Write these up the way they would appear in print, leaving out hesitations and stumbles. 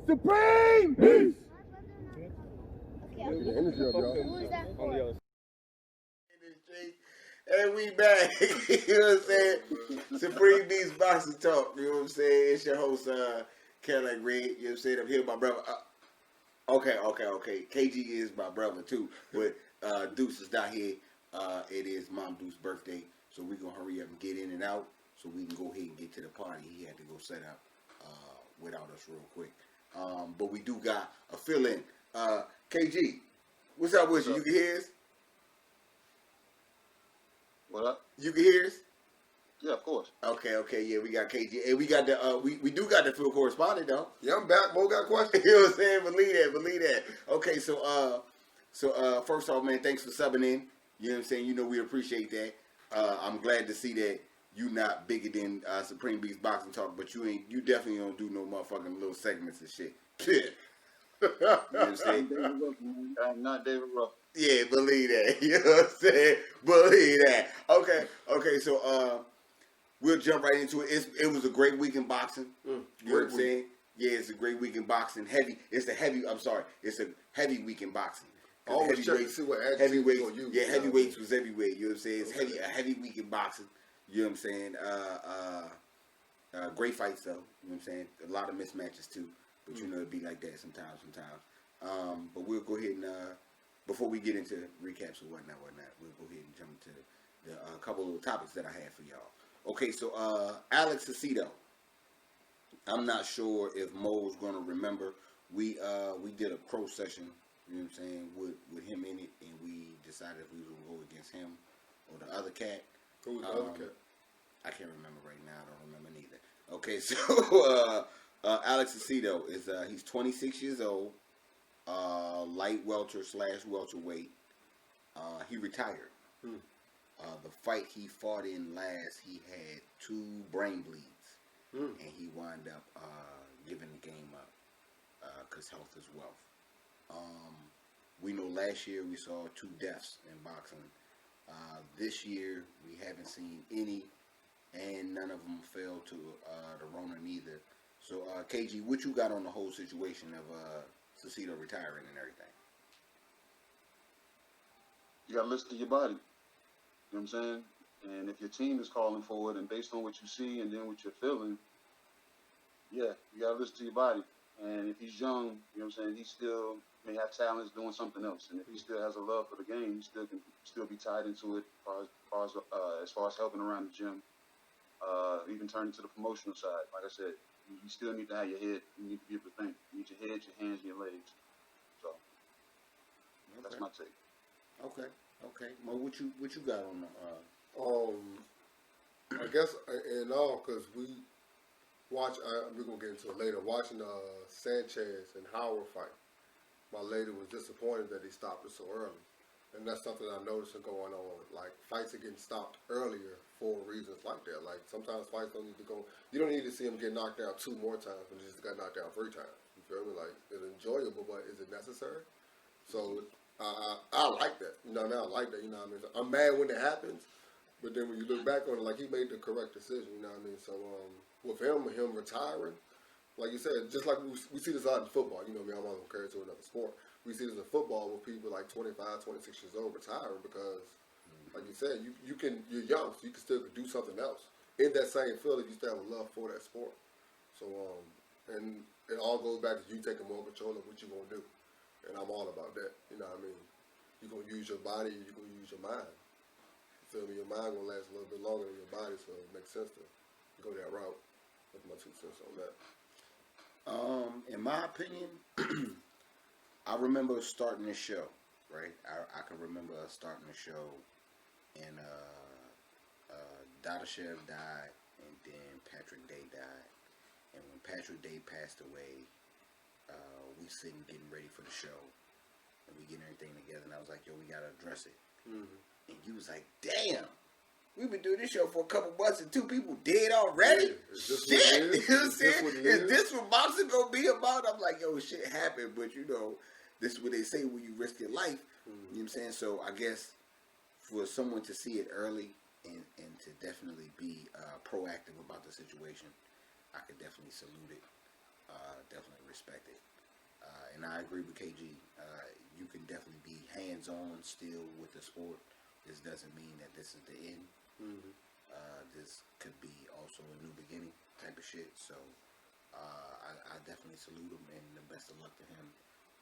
Supreme! Peace! Who is that for? And we back. You know what I'm saying? Supreme Beast Boxing Talk. You know what I'm saying? It's your host, Cadillac Red. You know what I'm saying? I'm here with my brother. Okay. KG is my brother too. But Deuce is not here. It is Mom Deuce's birthday. So we're going to hurry up and get in and out so we can go ahead and get to the party. He had to go set up without us real quick. But we do got a fill-in. KG, what's up with you? You can hear us? What up? You can hear us? Yeah, of course. Okay, yeah, we got KG. And we got the we do got the field correspondent though. Yeah, I'm back. Mo got questions. You know what I'm saying? Believe that. Okay, so first off, man, thanks for subbing in. You know what I'm saying? You know we appreciate that. I'm glad to see that you not bigger than Supreme Beast Boxing Talk, but you definitely don't do no motherfucking little segments and shit. Shit. You know what I'm saying? I'm not David Ruff. Yeah, believe that. You know what I'm saying? Believe that. Okay, so we'll jump right into it. It was a great week in boxing. You know what I'm saying? Yeah, it's a great week in boxing. It's a heavy week in boxing. Always check to see what heavyweights. gonna use. Yeah, heavyweights was everywhere. You know what I'm saying? It's a heavy week in boxing. You know what I'm saying? Great fights though. You know what I'm saying? A lot of mismatches too. But you know it'd be like that sometimes. But we'll go ahead and before we get into recaps or whatnot, we'll go ahead and jump into the couple of topics that I have for y'all. Okay, so Alex Aceto. I'm not sure if Mo's gonna remember. We did a pro session, you know what I'm saying, with him in it, and we decided if we were gonna go against him or the other cat. Who was the other cat? I can't remember right now. I don't remember neither. Okay, so Alex Aceto is he's 26 years old, light welter / welterweight. He retired. The fight he fought in last, he had 2 brain bleeds, and he wound up giving the game up because health is wealth. We know last year we saw 2 deaths in boxing. This year we haven't seen any, and none of them fell to the Rona neither. So, KG, what you got on the whole situation of Aceto retiring and everything? You got to listen to your body. You know what I'm saying? And if your team is calling for it, and based on what you see and then what you're feeling, yeah, you got to listen to your body. And if he's young, you know what I'm saying, he still may have talents doing something else. And if he still has a love for the game, he still can be tied into it as far as helping around the gym, even turning to the promotional side. Like I said, you still need to have your head. You need to be able to think. You need your head, your hands, and your legs. So that's my take. Okay. Mo, what you got on the? I guess in all, because we watch. We're gonna get into it later. Watching Sanchez and Howard fight, my lady was disappointed that he stopped it so early, and that's something I noticed going on. Like fights are getting stopped earlier for reasons like that. Like sometimes fights don't need to go. You don't need to see him get knocked out 2 more times when he just got knocked out 3 times. You feel me? Like it's enjoyable, but is it necessary? So I like that. You know what I mean? I like that. You know what I mean? I'm mad when it happens, but then when you look back on it, like he made the correct decision. You know what I mean? So with him retiring, like you said, just like we see this out in football. You know me, I'm not gonna compare it to another sport. We see this in football with people like 25, 26 years old retiring because, like you said, you're young, so you can still do something else in that same field if you still have a love for that sport. So and it all goes back to you taking more control of what you're gonna do. And I'm all about that. You know what I mean? You're going to use your body, you're going to use your mind. You feel me? Your mind going to last a little bit longer than your body, so it makes sense to go that route. That's my 2 cents on that. In my opinion, I remember starting the show, right? I can remember us starting the show, and Dadashev died, and then Patrick Day died. And when Patrick Day passed away, we sitting getting ready for the show, and we getting everything together, and I was like, yo, we gotta address it. And you was like, damn, we've been doing this show for a couple months and 2 people dead already? Shit! You know what I'm saying? Is this what boxing gonna be about? I'm like, yo, shit happened, but you know, this is what they say when you risk your life. You know what I'm saying? So I guess for someone to see it early and to definitely be proactive about the situation, I could definitely salute it. Definitely respect it. And I agree with KG. You can definitely be hands-on still with the sport. This doesn't mean that this is the end. Mm-hmm. This could be also a new beginning type of shit. So I definitely salute him and the best of luck to him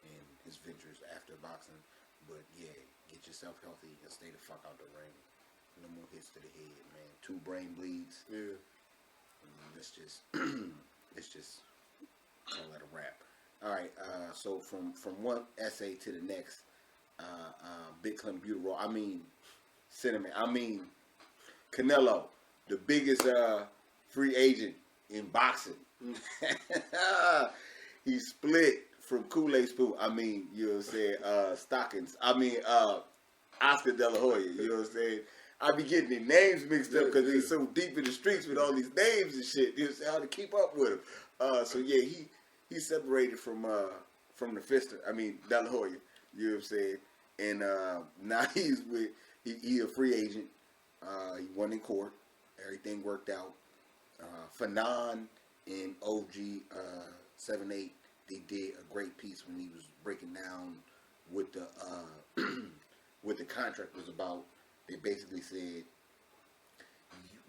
in his ventures after boxing. But yeah, get yourself healthy and stay the fuck out the ring. No more hits to the head, man. 2 brain bleeds. Yeah. Let's just call that a wrap. All right. So from one essay to the next, Big Clem Beautiful. I mean, Cinnamon. I mean, Canelo, the biggest free agent in boxing. He split from Kool-Aid Spoon. I mean, you know what I'm saying? Stockings. I mean, Oscar De La Hoya. You know what I'm saying? I be getting their names mixed up because they're so deep in the streets with all these names and shit. You know what I'm saying? How to keep up with them. So yeah, he separated from the Fister. I mean, De La Hoya. You know what I'm saying? And now he's with he a free agent. He won in court. Everything worked out. Fanon and OG 78, they did a great piece when he was breaking down what the what the contract was about. They basically said,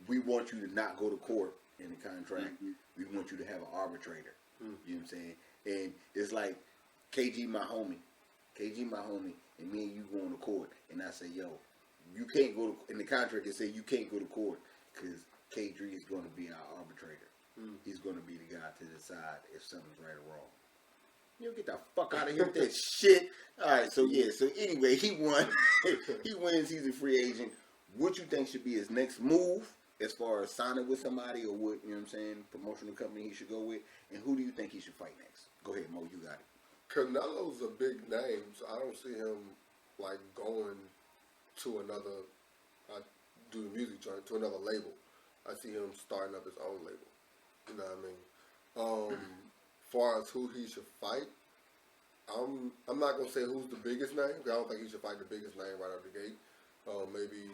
we want you to not go to court in the contract. Mm-hmm. We want you to have an arbitrator. Mm-hmm. You know what I'm saying? And it's like KG my homie, and me and you going to court. And I say, yo, you can't go to, in the contract it say you can't go to court because KG is going to be our arbitrator. Mm-hmm. He's going to be the guy to decide if something's right or wrong. You get the fuck out of here with that shit. All right, so yeah, so anyway, he won. He wins. He's a free agent. What you think should be his next move as far as signing with somebody or what, you know what I'm saying, promotional company he should go with? And who do you think he should fight next? Go ahead, Mo, you got it. Canelo's a big name, so I don't see him like going to another, do the music joint, to another label. I see him starting up his own label. You know what I mean? Far as who he should fight, I'm not gonna say who's the biggest name. I don't think he should fight the biggest name right out the gate. Maybe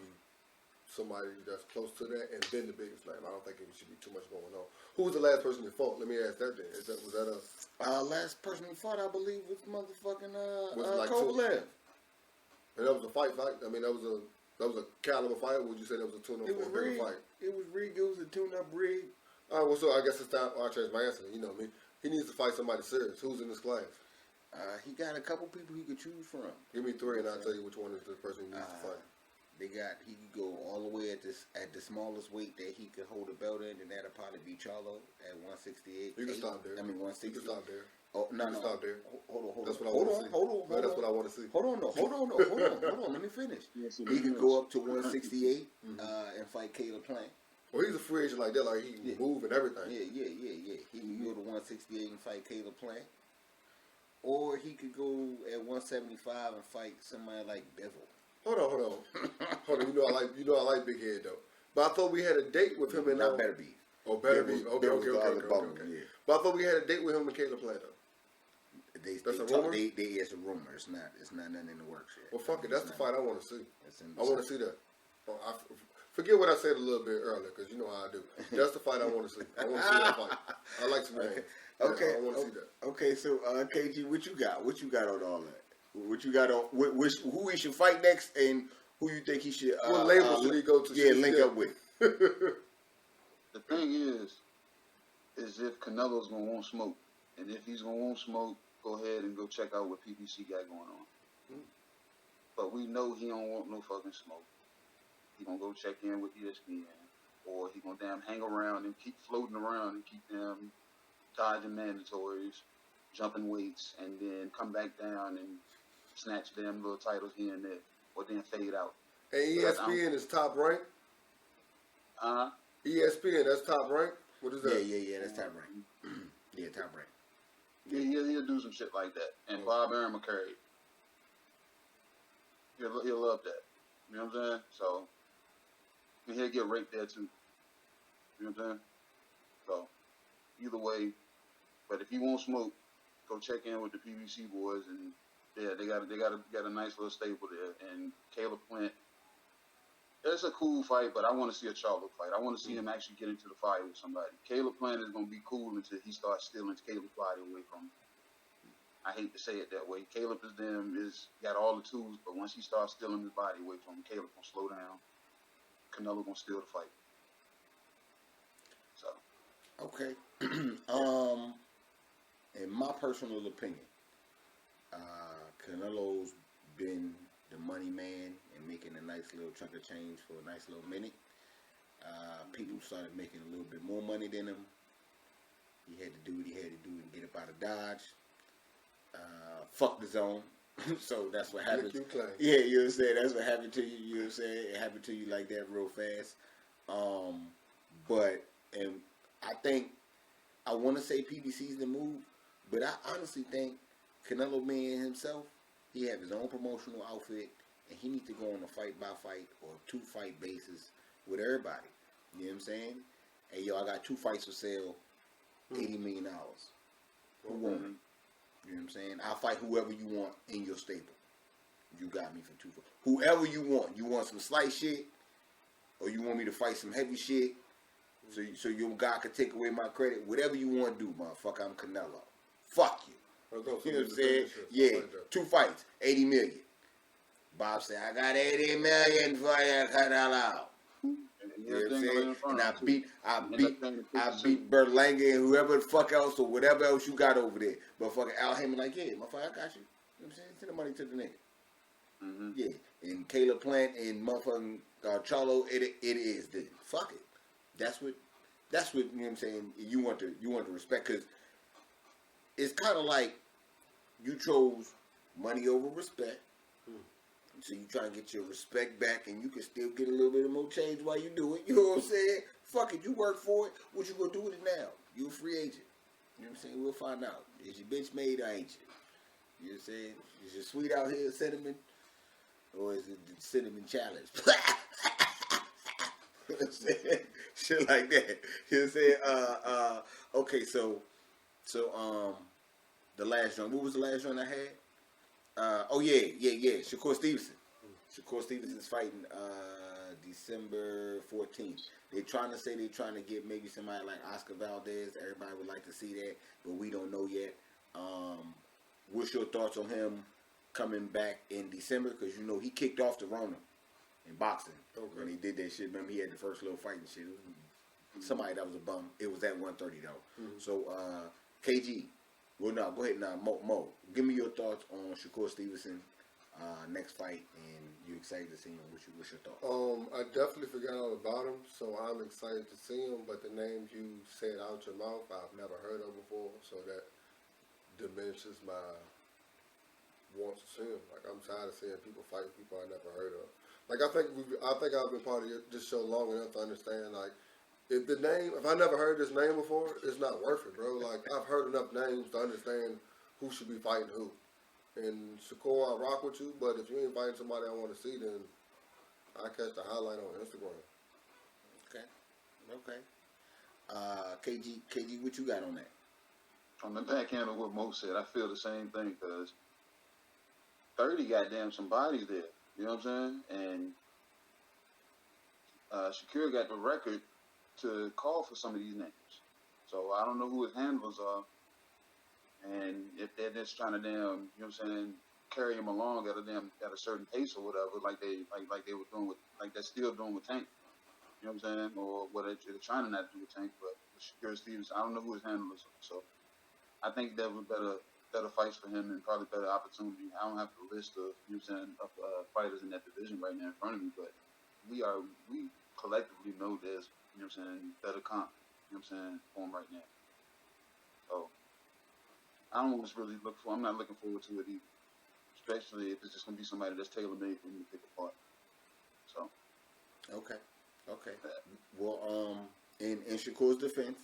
somebody that's close to that, and then the biggest name. I don't think it should be too much going on. Who was the last person you fought? Let me ask that then. Was that a last person he fought? I believe was motherfucking like Kovalev. And that was a fight. I mean, that was a caliber fight. Or would you say that was a tune-up or a bigger fight? It was rigged. It was a tune-up rig. All right. Well, so I guess it's time. I changed my answer. You know me. He needs to fight somebody serious. Who's in this class? He got a couple people he could choose from. Give me 3 and I'll tell you which one is the person he needs to fight. He could go all the way at the smallest weight that he could hold a belt in, and that'll probably be Charlo at 168. You can stop there. I mean 160. You can stop there. Oh no, no. Stop there. Hold on. That's what I want to see. Hold on. That's what I want to see. Hold on. Let me finish. He could go up to 168 and fight Caleb Plant. Well, he's a free agent like that. Like he can move and everything. Yeah. He can go to 168 and fight Caleb Plant. Or he could go at 175 and fight somebody like Bevel. Hold on. You know I like Big Head though. But I thought we had a date with him and not Better Beef. Oh, Better Beef. Okay. Yeah. But I thought we had a date with him and Caleb Plant though. That's a rumor. It's a rumor. It's not nothing in the works yet. Well, fuck it. That's the fight I want to see. I want to see that. Forget what I said a little bit earlier, because you know how I do. That's the fight I want to see. I want to see that fight. I like some names. Okay. I want to see that. Okay, so KG, what you got? What you got on all that? What you got on? Who he should fight next, and who you think he should? What label should he go to? Yeah, link up with. The thing is if Canelo's gonna want smoke, and if he's gonna want smoke, go ahead and go check out what PBC got going on. But we know he don't want no fucking smoke. He gonna go check in with ESPN, or he gonna damn hang around and keep floating around and keep them dodging mandatories, jumping weights, and then come back down and snatch them little titles here and there, or then fade out. And ESPN is top rank. ESPN, that's top rank. What is that? Yeah, that's top rank. Yeah, top rank. Yeah, he'll do some shit like that. And Bob Aaron McCurry, he'll love that. You know what I'm saying? So, and he'll get raped there too. You know what I'm saying? So, either way, but if you won't smoke, go check in with the PBC boys, and yeah, they got a nice little stable there. And Caleb Plant, it's a cool fight, but I want to see a Charlo fight. I want to see him actually get into the fight with somebody. Caleb Plant is going to be cool until he starts stealing Caleb's body away from him. I hate to say it that way. Caleb is got all the tools, but once he starts stealing his body away from him, Caleb gonna slow down. Canelo gonna steal the fight. So Okay. In my personal opinion, Canelo's been the money man and making a nice little chunk of change for a nice little minute. People started making a little bit more money than him. He had to do what he had to do and get up out of Dodge. Fuck the zone. So that's what happened. Yeah, you know what I'm saying? That's what happened to you. You know what I'm saying? It happened to you like that real fast. And I think, I want to say PBC's the move, but I honestly think Canelo being himself, he have his own promotional outfit, and he needs to go on a fight-by-fight or 2-fight basis with everybody. You know what I'm saying? Hey, yo, I got 2 fights for sale, $80 million. Who won it? You know what I'm saying? I'll fight whoever you want in your stable. You got me for 2 fights. Whoever you want. You want some slight shit, or you want me to fight some heavy shit, so your guy can take away my credit. Whatever you want to do, motherfucker, I'm Canelo. Fuck you. You know what I'm saying? Yeah, 2 fights, 80 million. Bob said, I got 80 million for you, Canelo. You know what I'm saying? And I beat Berlanga and whoever the fuck else or whatever else you got over there. But fucking Al Heyman like, yeah, motherfucker, I got you. You know what I'm saying? Send the money to the nigga. mm-hmm. Yeah. And Caleb Plant and motherfucking Charlo, it is then. Fuck it. That's what you know what I'm saying, you want to respect, because it's kind of like you chose money over respect. So you try to get your respect back, and you can still get a little bit of more change while you do it. You know what I'm saying? Fuck it, you work for it. What you gonna do with it now? You a free agent. You know what I'm saying? We'll find out. Is your bitch made or ain't you? You know what I'm saying? Is your sweet out here cinnamon, or is it the cinnamon challenge? You know what I'm saying? Shit like that. You know what I'm saying? Okay, so the last one. What was the last one I had? Shakur Stevenson. Shakur Stevenson's fighting December 14th. They're trying to get maybe somebody like Oscar Valdez. Everybody would like to see that, but we don't know yet. What's your thoughts on him coming back in December? Because you know he kicked off the Rona in boxing when he did that shit. Remember, he had the first little fight and shit. Somebody that was a bum. It was at 130 though. Mm-hmm. So KG. Well, no, go ahead now, Mo. Give me your thoughts on Shakur Stevenson next fight, and you excited to see him. What's your thoughts? I definitely forgot all about him, so I'm excited to see him. But the names you said out your mouth, I've never heard of before, so that diminishes my want to see him. Like, I'm tired of seeing people fight people I never heard of. Like, I think I've been part of this show long enough to understand, like, if I never heard this name before, it's not worth it, bro. Like, I've heard enough names to understand who should be fighting who. And Shakur, I rock with you, but if you ain't fighting somebody I want to see, then I catch the highlight on Instagram. Okay. KG, what you got on that? On the backhand of what Mo said, I feel the same thing, because 30 goddamn some bodies there. You know what I'm saying? And Shakur got the record to call for some of these names. So I don't know who his handlers are. And if they're just trying to damn, you know what I'm saying, carry him along at a certain pace or whatever, like they were doing with, like they're still doing with Tank. You know what I'm saying? Or what they're trying to not do with Tank, but with Shakur Stevens, I don't know who his handlers are. So I think there were better fights for him and probably better opportunity. I don't have the list of, you know what I'm saying, of fighters in that division right now in front of me, but we collectively know there's, you know what I'm saying, better comp, you know what I'm saying, for him right now. So I don't always really I'm not looking forward to it either. Especially if it's just gonna be somebody that's tailor made for me to pick apart. So Okay. Well, in Shakur's defense,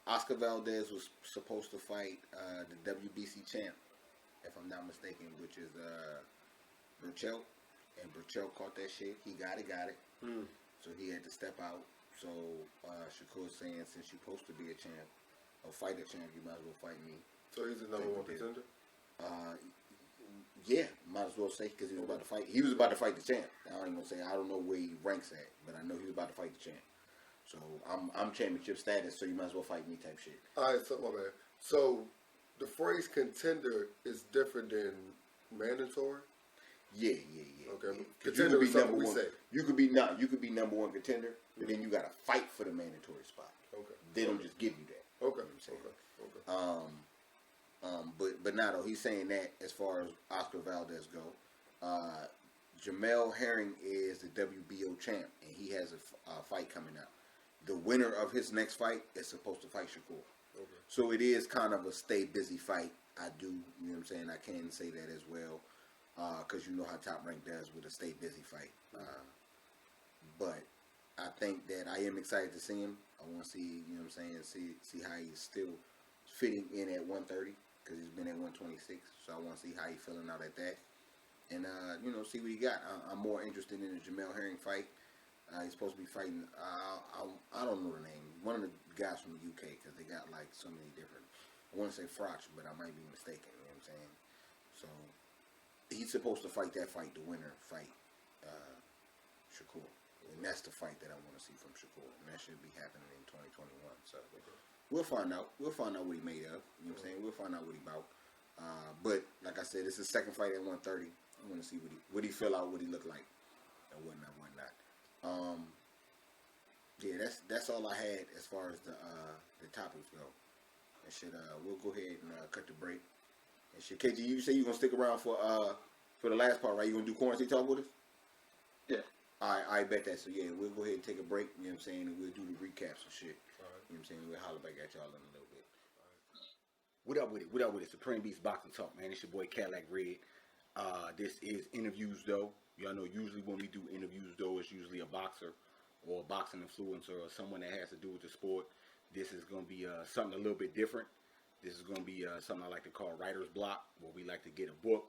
Oscar Valdez was supposed to fight the WBC champ, if I'm not mistaken, which is Burchell. And Burchell caught that shit. He got it. So he had to step out. So Shakur's saying, since you're supposed to be a champ, or fight a champ, you might as well fight me. So he's the number one contender? Yeah, might as well say because he was about to fight. He was about to fight the champ. I don't even say I don't know where he ranks at, but I know he was about to fight the champ. So I'm championship status, so you might as well fight me type shit. All right, so my bad. So the phrase contender is different than mandatory. Yeah. Okay, Yeah. contender is something we say. You could be number one contender, but then you got to fight for the mandatory spot. Okay. They don't just give you that. Okay. You know what I'm saying? But now though he's saying that as far as Oscar Valdez go, Jamel Herring is the WBO champ and he has a fight coming up. The winner of his next fight is supposed to fight Shakur. Okay. So it is kind of a stay busy fight. I do, you know what I'm saying? I can say that as well, because you know how Top Rank does with a stay busy fight. But I think that I am excited to see him. I want to see, you know what I'm saying, see how he's still fitting in at 130, because he's been at 126. So I want to see how he's feeling out at that. And, you know, see what he got. I'm more interested in the Jamel Herring fight. He's supposed to be fighting, I don't know the name, one of the guys from the UK, because they got like so many different, I want to say Froch, but I might be mistaken, you know what I'm saying? So, he's supposed to fight that fight, the winner fight, Shakur. And that's the fight that I want to see from Shakur, and that should be happening in 2021, so we'll find out what he made of, you know what I'm saying? We'll find out what he about, but like I said, it's his second fight at 130, I want to see what he fill out, what he look like, and whatnot. Yeah, that's all I had as far as the topics go. And shit, we'll go ahead and cut the break. And shit, KG, you say you gonna stick around for the last part, right? You gonna do quarantine talk with us? Yeah. I bet that. So yeah, we'll go ahead and take a break. You know what I'm saying? And we'll do the recaps and shit. All right. You know what I'm saying? We'll holler back at y'all in a little bit. All right. What up with it? What up with it? Supreme Beast Boxing Talk, man. It's your boy Cadillac Red. This is interviews though. Y'all know usually when we do interviews though, it's usually a boxer or a boxing influencer or someone that has to do with the sport. This is going to be something a little bit different. This is going to be something I like to call writer's block, where we like to get a book.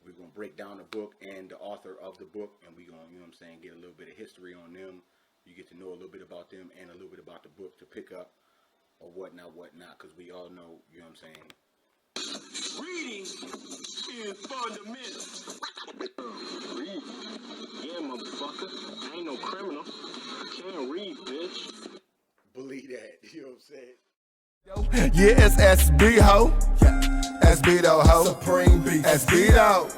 We're going to break down the book and the author of the book, and we're going to, you know what I'm saying, get a little bit of history on them. You get to know a little bit about them and a little bit about the book to pick up or whatnot, because we all know, you know what I'm saying. Reading is fundamental. Read. Yeah, motherfucker. I ain't no criminal. I can't read, bitch. Believe that. You know what I'm saying? Yeah, it's SB ho. SB though ho. Supreme Beast. SB though.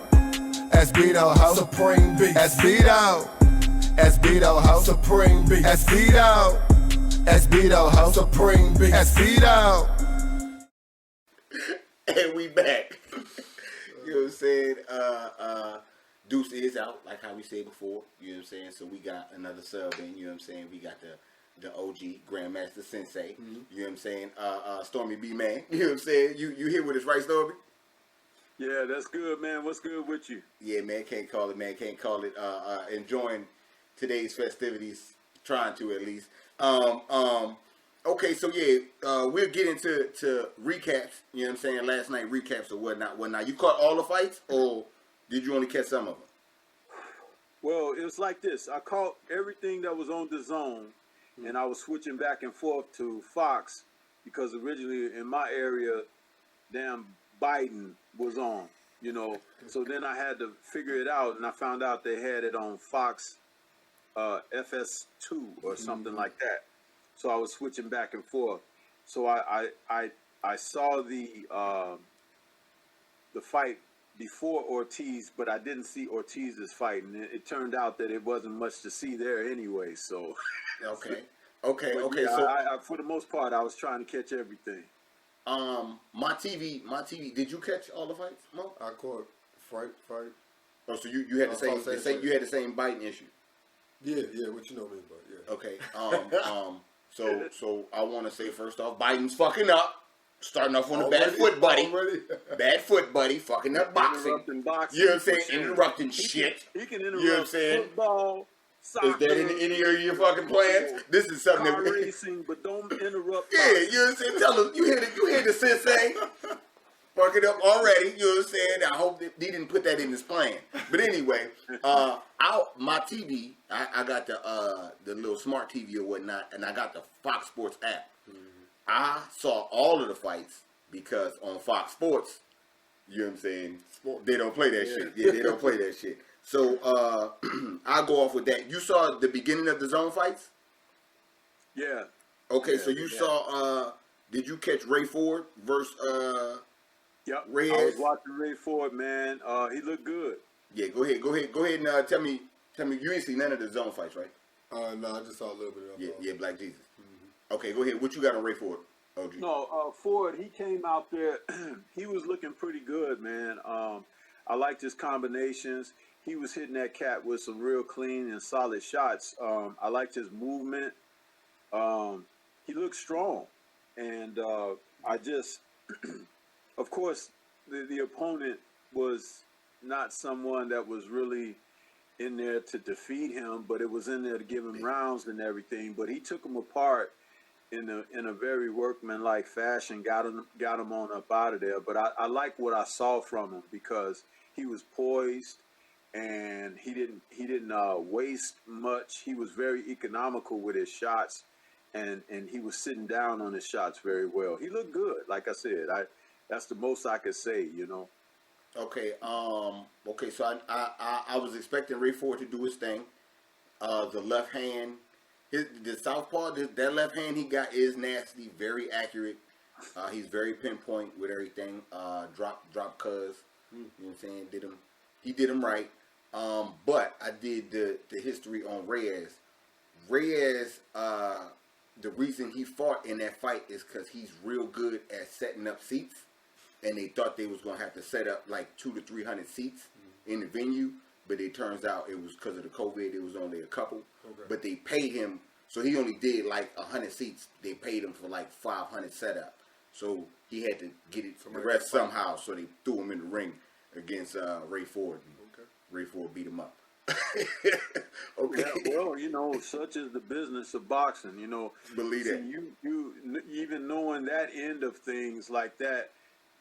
SB though ho. Supreme Beast. SB though. SB though ho. Supreme Beast. SB though. SB though ho. Supreme Beast. SB though. And we back. You know what I'm saying? Deuce is out, like how we said before. You know what I'm saying? So we got another sub in. You know what I'm saying? We got the OG Grandmaster Sensei. Mm-hmm. You know what I'm saying? Stormy B Man. You know what I'm saying? You here with us, right, Stormy? Yeah, that's good, man. What's good with you? Yeah, man. Can't call it, man. Can't call it. Enjoying today's festivities, trying to at least. Okay, so yeah, we'll get into recaps. You know what I'm saying? Last night recaps or whatnot. You caught all the fights, or did you only catch some of them? Well, it was like this. I caught everything that was on the zone, and I was switching back and forth to Fox because originally in my area, damn Biden was on, you know. So then I had to figure it out, and I found out they had it on Fox FS2 or something like that. So I was switching back and forth. So I saw the fight before Ortiz, but I didn't see Ortiz's fight, and it turned out that it wasn't much to see there anyway. So okay. Yeah, so I, for the most part, I was trying to catch everything. my TV. Did you catch all the fights, Mo? I caught fight. Oh, so you had you had the same biting issue. Yeah, what you know me about, yeah. Okay. So I want to say first off, Biden's fucking up. Starting off on the bad foot, buddy. Bad foot, buddy. Fucking up boxing. Interrupting boxing. You know what I'm saying? Interrupting shit. He can interrupt You know what I'm saying? football, soccer. Is that in any of your fucking plans? This is something car that racing, but don't interrupt. Yeah, you know what I'm saying? Tell us. You hear the sensei? Fucking up already. You know what I'm saying? I hope that he didn't put that in his plan. But anyway, my TV, I got the little smart TV or whatnot, and I got the Fox Sports app. I saw all of the fights because on Fox Sports, You know what I'm saying? Sport. They don't play that shit. Yeah, they don't play that shit. So I'll go off with that. You saw the beginning of the zone fights? Yeah. Okay, Yeah, so you yeah. saw did you catch Ray Ford versus Yep. Reyes? I was watching Ray Ford, man. He looked good. Yeah, go ahead and tell me you ain't seen none of the zone fights, right? No, I just saw a little bit of Yeah, Black Jesus. Okay, go ahead. What you got on Ray Ford? OG. No, Ford, he came out there. He was looking pretty good, man. I liked his combinations. He was hitting that cat with some real clean and solid shots. I liked his movement. He looked strong. And I just, of course, the opponent was not someone that was really in there to defeat him, but it was in there to give him rounds and everything. But he took him apart in a very workmanlike fashion, got him on up out of there. But I like what I saw from him because he was poised and he didn't waste much. He was very economical with his shots, and he was sitting down on his shots very well. He looked good. Like I said, that's the most I could say, you know. Okay. Okay. So I was expecting Ray Ford to do his thing. The left hand, the southpaw, that left hand he got is nasty, very accurate. He's very pinpoint with everything. Drop cuz. You know what I'm saying? He did him right. But I did the history on Reyes. Reyes, the reason he fought in that fight is because he's real good at setting up seats. And they thought they was going to have to set up like 200 to 300 seats in the venue. But it turns out it was because of the COVID. It was only a couple. Okay. But they paid him. So he only did like 100 seats. They paid him for like 500 setup. So he had to get it the rest somehow. So they threw him in the ring against Ray Ford. And Ray Ford beat him up. Okay. Yeah, well, you know, such is the business of boxing. You know, Believe that. You even knowing that end of things like that.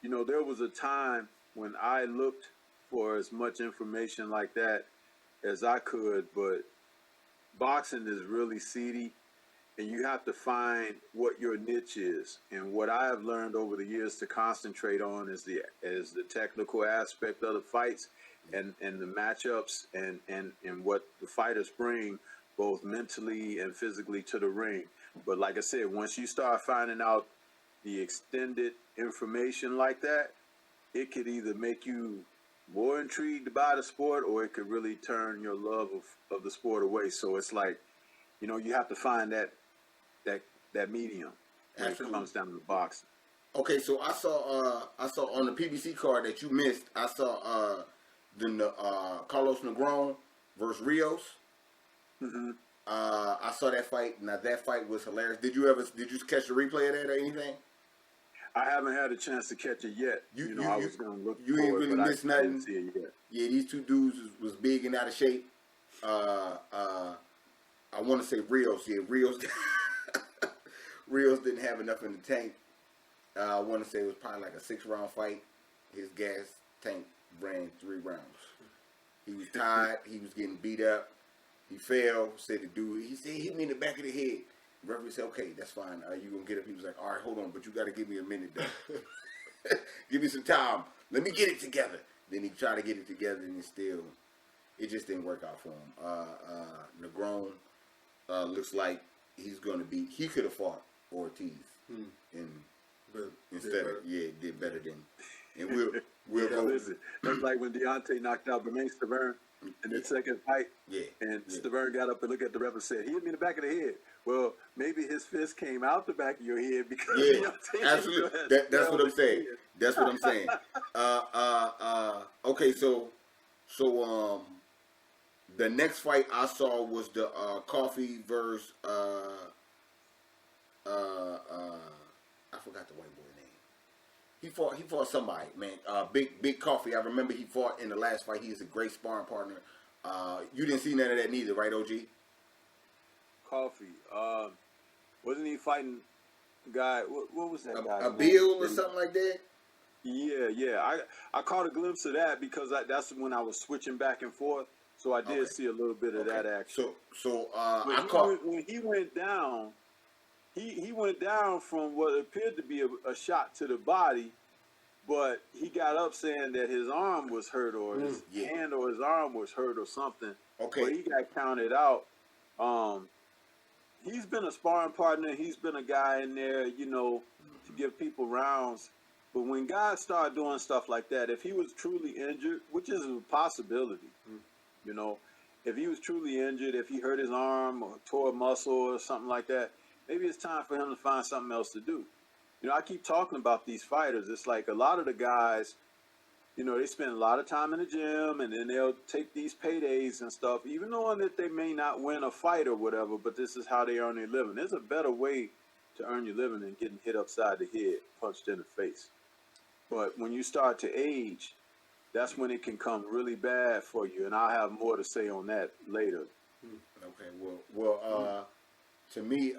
You know, there was a time when I looked for as much information like that as I could, but boxing is really seedy, and you have to find what your niche is. And what I have learned over the years to concentrate on is the technical aspect of the fights and the matchups and what the fighters bring both mentally and physically to the ring. But like I said, once you start finding out the extended information like that, it could either make you more intrigued by the sport or it could really turn your love of the sport away. So it's like, you know, you have to find that medium when it comes down to boxing. Okay, so I saw on the PBC card that you missed, I saw the Carlos Negron versus Rios. Mm-hmm. I saw that fight. Now that fight was hilarious. Did you catch the replay of that or anything? I haven't had a chance to catch it yet. I was going to look you for ain't it, really but missed I nothing. didn't see it yet. Yeah, these two dudes was big and out of shape. I want to say Rios. Yeah, Rios. Rios didn't have enough in the tank. I want to say it was probably like a 6-round fight. His gas tank ran 3 rounds. He was tired. He was getting beat up. He fell. Said the dude. He said he hit me in the back of the head. The referee said, "Okay, that's fine. You gonna get up?" He was like, "All right, hold on, but you got to give me a minute, though. Give me some time. Let me get it together." Then he tried to get it together, and it just didn't work out for him. Negron looks like he's gonna be. He could have fought Ortiz, did better than. And we'll go. Listen, that's like when Deontay knocked out Bermane Stiverne in the second fight. Yeah. And Stiverne got up and looked at the ref and said, "He hit me in the back of the head." Well, maybe his fist came out the back of your head because absolutely. That's what I'm saying. That's what I'm saying. Okay, so the next fight I saw was the Coffee versus I forgot the white boy name. He fought somebody, man. Big Coffee. I remember he fought in the last fight. He is a great sparring partner. You didn't see none of that neither, right, OG? Coffee. Wasn't he fighting the guy? What was that guy? A Bill or something like that? Yeah. I caught a glimpse of that because that's when I was switching back and forth. So I did see a little bit of that action. So when he went down, he went down from what appeared to be a shot to the body, But he got up saying that his arm was hurt or his Yeah. hand or his arm was hurt or something. Okay. But he got counted out. He's been a sparring partner. He's been a guy in there, you know, to give people rounds. But when guys start doing stuff like that, if he was truly injured, which is a possibility, you know, if he was truly injured, if he hurt his arm or tore a muscle or something like that, maybe it's time for him to find something else to do. You know, I keep talking about these fighters. It's like a lot of the guys, you know, they spend a lot of time in the gym and then they'll take these paydays and stuff, even knowing that they may not win a fight or whatever, but this is how they earn their living. There's a better way to earn your living than getting hit upside the head, punched in the face. But when you start to age, that's when it can come really bad for you. And I'll have more to say on that later. Okay, well, to me,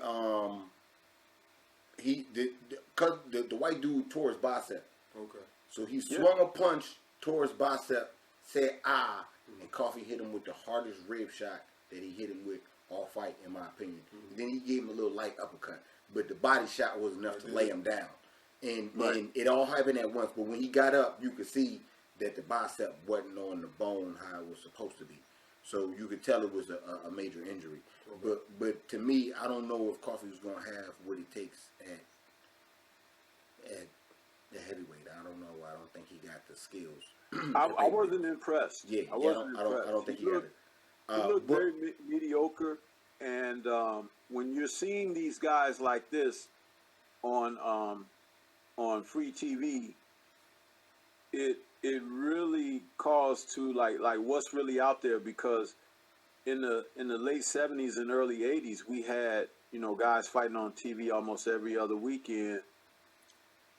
cause the white dude tore his bicep. Okay. So he swung a punch towards bicep, said and Coffee hit him with the hardest rib shot that he hit him with all fight, in my opinion. Then he gave him a little light uppercut, but the body shot was enough to lay him down. And it all happened at once. But when he got up, you could see that the bicep wasn't on the bone how it was supposed to be. So you could tell it was a major injury. But to me, I don't know if Coffee was going to have what he takes at the heavyweight. I don't know. I don't think he got the skills. I wasn't impressed. Yeah, I wasn't impressed. I don't think he got it. He looked very mediocre. And when you're seeing these guys like this on free TV, it really calls to like what's really out there, because in the late 70s and early 80s we had, you know, guys fighting on TV almost every other weekend,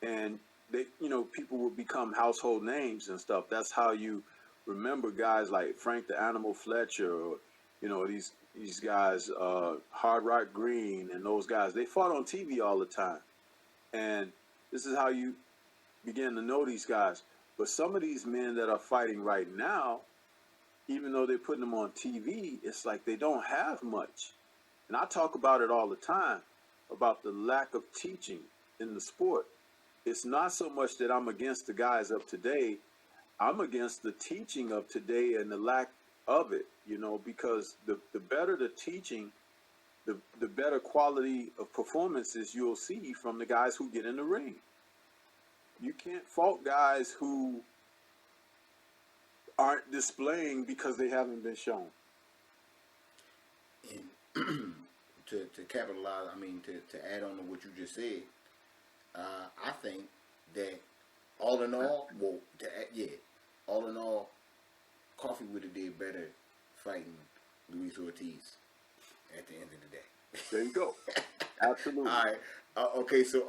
and they, you know, people would become household names and stuff. That's how you remember guys like Frank the Animal Fletcher, or, you know, these guys, Hard Rock Green and those guys. They fought on TV all the time, and this is how you begin to know these guys. But some of these men that are fighting right now, even though they're putting them on TV, it's like they don't have much. And I talk about it all the time, about the lack of teaching in the sport. It's not so much that I'm against the guys of today. I'm against the teaching of today and the lack of it, you know, because the better the teaching, the better quality of performances you'll see from the guys who get in the ring. You can't fault guys who aren't displaying because they haven't been shown. And to capitalize, I mean, to add on to what you just said, I think that all in all, all in all, Coffee would have did better fighting Luis Ortiz at the end of the day. There you go. Absolutely. All right. Okay, so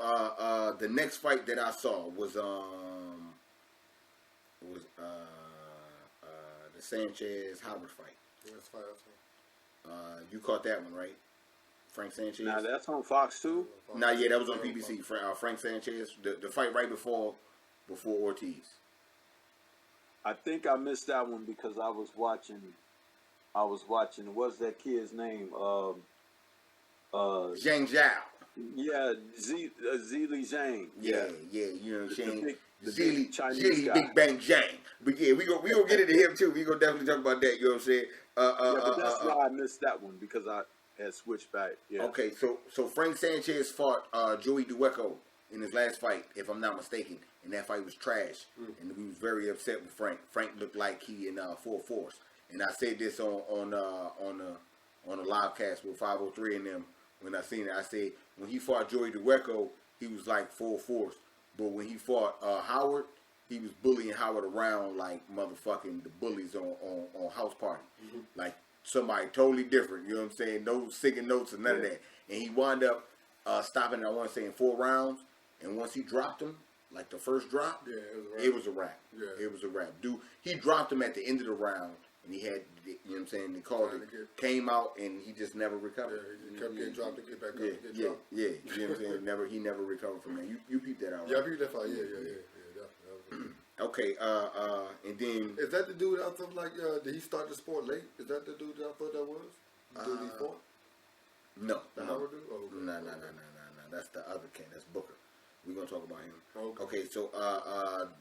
the next fight that I saw was the Sanchez Howard fight. That's fine. You caught that one, right? Frank Sanchez. Now that's on Fox too. Nah, yeah, that was on PBC. Frank Sanchez, the fight right before Ortiz. I think I missed that one because I was watching. What's that kid's name? Zhang Zhao. Yeah, Zili Zhang. Yeah, you know what I'm saying? The Zili, big Chinese Zili guy. Big Bang Zhang. But yeah, we gonna get into him too. We gonna definitely talk about that. You know what I'm saying? But that's why I missed that one, because I had switched back. Yeah. Okay, so Frank Sanchez fought Joey Dueco in his last fight, if I'm not mistaken, and that fight was trash, and we was very upset with Frank. Frank looked like he in full force, and I said this on the live cast with 503 and them. When I seen it, I said when he fought Joey Dueco, he was like full force, but when he fought Howard, he was bullying Howard around like motherfucking the bullies on House Party, like somebody totally different. You know what I'm saying? No singing notes or none of that. And he wound up stopping, I want to say, in 4 rounds. And once he dropped him, like the first drop, it was a wrap. Yeah. It was a wrap. Dude, he dropped him at the end of the round, and he had, you know what I'm saying, they called it, came out, and he just never recovered. Yeah, he kept getting dropped to get back up. Yeah. You know what I'm saying? He never recovered from that. You peeped that out, right? Yeah, I peeped that fight. Yeah, definitely. Okay, and then... Is that the dude I thought, like, did he start the sport late? Is that the dude that I thought that was? The dude he fought? No. The Howard dude? Oh, okay. No. That's the other king. That's Booker. We're gonna talk about him. Okay.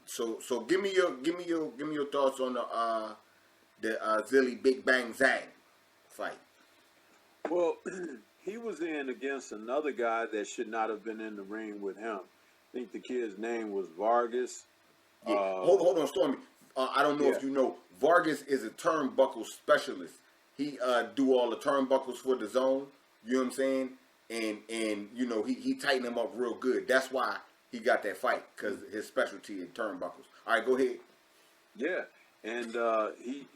So give me your thoughts on the Zilly Big Bang Zang fight. Well, he was in against another guy that should not have been in the ring with him. I think the kid's name was Vargas. Yeah. Hold on, Stormy. I don't know Yeah. if you know, Vargas is a turnbuckle specialist. He do all the turnbuckles for the zone. You know what I'm saying? And you know he tightened him up real good. That's why he got that fight, because his specialty in turnbuckles. All right, go ahead. Yeah, and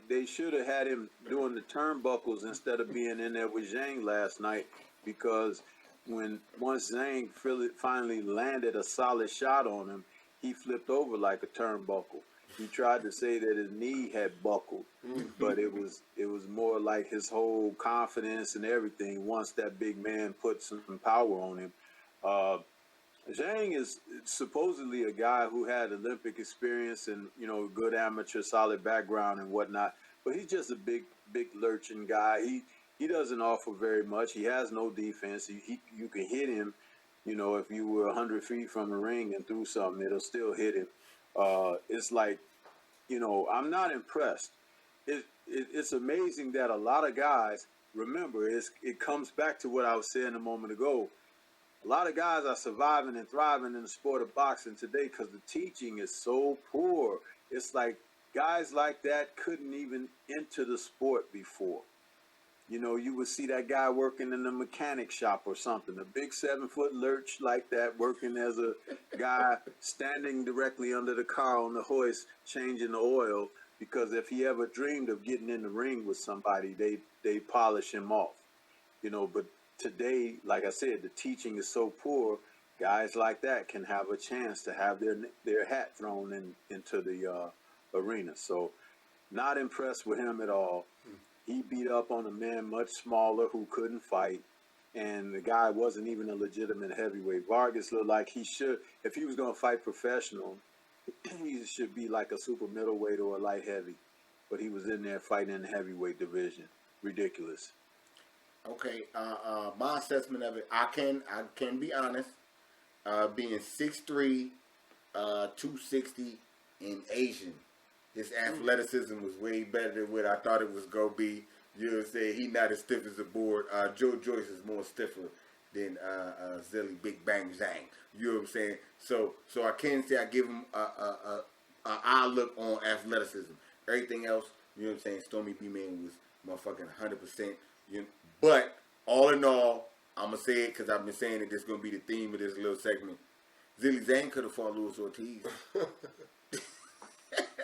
they should have had him doing the turnbuckles instead of being in there with Zhang last night, because once Zhang finally landed a solid shot on him, he flipped over like a turnbuckle. He tried to say that his knee had buckled, but it was more like his whole confidence and everything once that big man put some power on him. Zhang is supposedly a guy who had Olympic experience and, you know, good amateur, solid background and whatnot, but he's just a big lurching guy. He doesn't offer very much. He has no defense. You can hit him, you know, if you were 100 feet from the ring and threw something, it'll still hit him. It's like, you know, I'm not impressed. It's amazing that a lot of guys, remember, it comes back to what I was saying a moment ago. A lot of guys are surviving and thriving in the sport of boxing today because the teaching is so poor. It's like guys like that couldn't even enter the sport before. You know, you would see that guy working in a mechanic shop or something, a big 7-foot lurch like that, working as a guy standing directly under the car on the hoist, changing the oil, because if he ever dreamed of getting in the ring with somebody, they polish him off. You know, but today, like I said, the teaching is so poor, guys like that can have a chance to have their hat thrown into the arena. So, not impressed with him at all. He beat up on a man much smaller who couldn't fight, and the guy wasn't even a legitimate heavyweight. Vargas looked like he should, if he was going to fight professional, he should be like a super middleweight or a light heavy. But he was in there fighting in the heavyweight division. Ridiculous. Okay, my assessment of it, I can be honest, being 6'3", 260, and Asian, his athleticism was way better than what I thought it was going to be. You know what I'm saying? He not as stiff as a board. Joe Joyce is more stiffer than Zilly Big Bang Zhang. You know what I'm saying? So I can say I give him a eye look on athleticism. Everything else, you know what I'm saying? Stormy B-Man was motherfucking 100%. But all in all, I'm going to say it because I've been saying it. This is going to be the theme of this little segment. Zilly Zhang could have fought Luis Ortiz.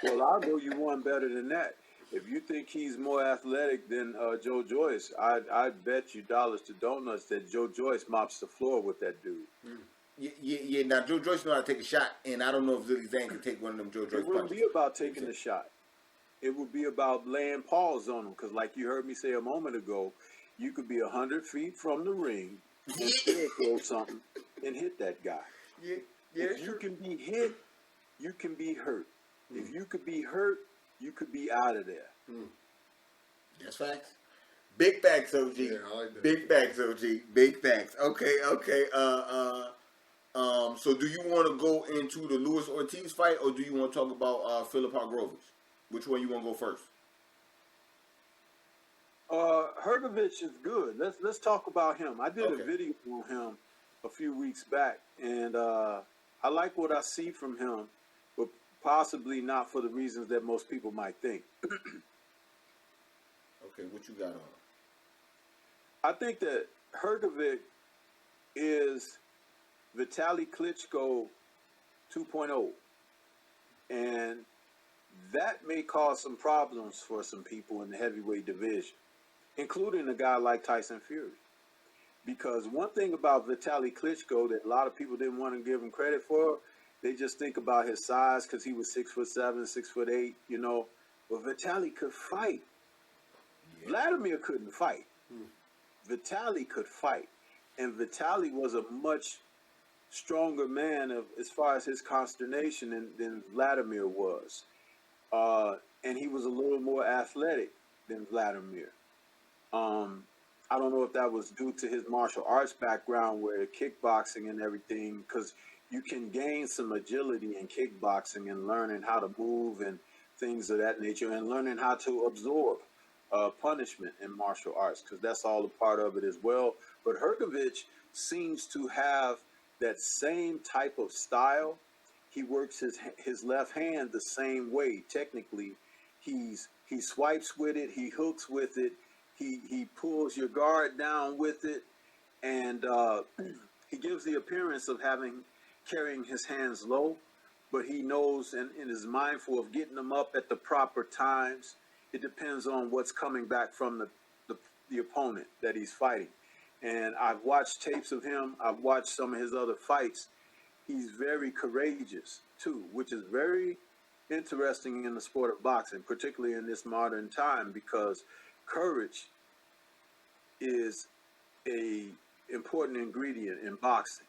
Well, I'll go you one better than that. If you think he's more athletic than Joe Joyce, I'd bet you dollars to donuts that Joe Joyce mops the floor with that dude. Yeah. Now, Joe Joyce know how to take a shot, and I don't know if Zilly Zhang can take one of them Joe Joyce punches. It wouldn't be about taking the shot. It would be about laying paws on him, because like you heard me say a moment ago, you could be 100 feet from the ring and still throw something and hit that guy. Yeah, if you can be hit, you can be hurt. If you could be hurt, you could be out of there. That's facts. Big facts, OG. Yeah, I like that. Big facts, OG. Big facts. Okay. So do you want to go into the Luis Ortiz fight, or do you want to talk about Philip Hargrovich? Which one you want to go first? Hrgović is good. Let's talk about him. I did Okay. a video on him a few weeks back, and I like what I see from him, but possibly not for the reasons that most people might think. Okay, what you got on? I think that Hrgović is Vitaly Klitschko 2.0, and that may cause some problems for some people in the heavyweight division, including a guy like Tyson Fury. Because one thing about Vitaly Klitschko that a lot of people didn't want to give him credit for, they just think about his size because he was 6'7", 6'8", you know. But Vitaly could fight. Yeah. Vladimir couldn't fight. Vitaly could fight. And Vitaly was a much stronger man as far as his consternation than Vladimir was. And he was a little more athletic than Vladimir. I don't know if that was due to his martial arts background, where kickboxing and everything, because you can gain some agility in kickboxing and learning how to move and things of that nature, and learning how to absorb punishment in martial arts, because that's all a part of it as well. But Hrgović seems to have that same type of style. He works his left hand the same way. Technically, he swipes with it, he hooks with it, he pulls your guard down with it, and he gives the appearance of carrying his hands low, but he knows and is mindful of getting them up at the proper times. It depends on what's coming back from the opponent that he's fighting. And I've watched tapes of him. I've watched some of his other fights. He's very courageous too, which is very interesting in the sport of boxing, particularly in this modern time, because courage is a important ingredient in boxing.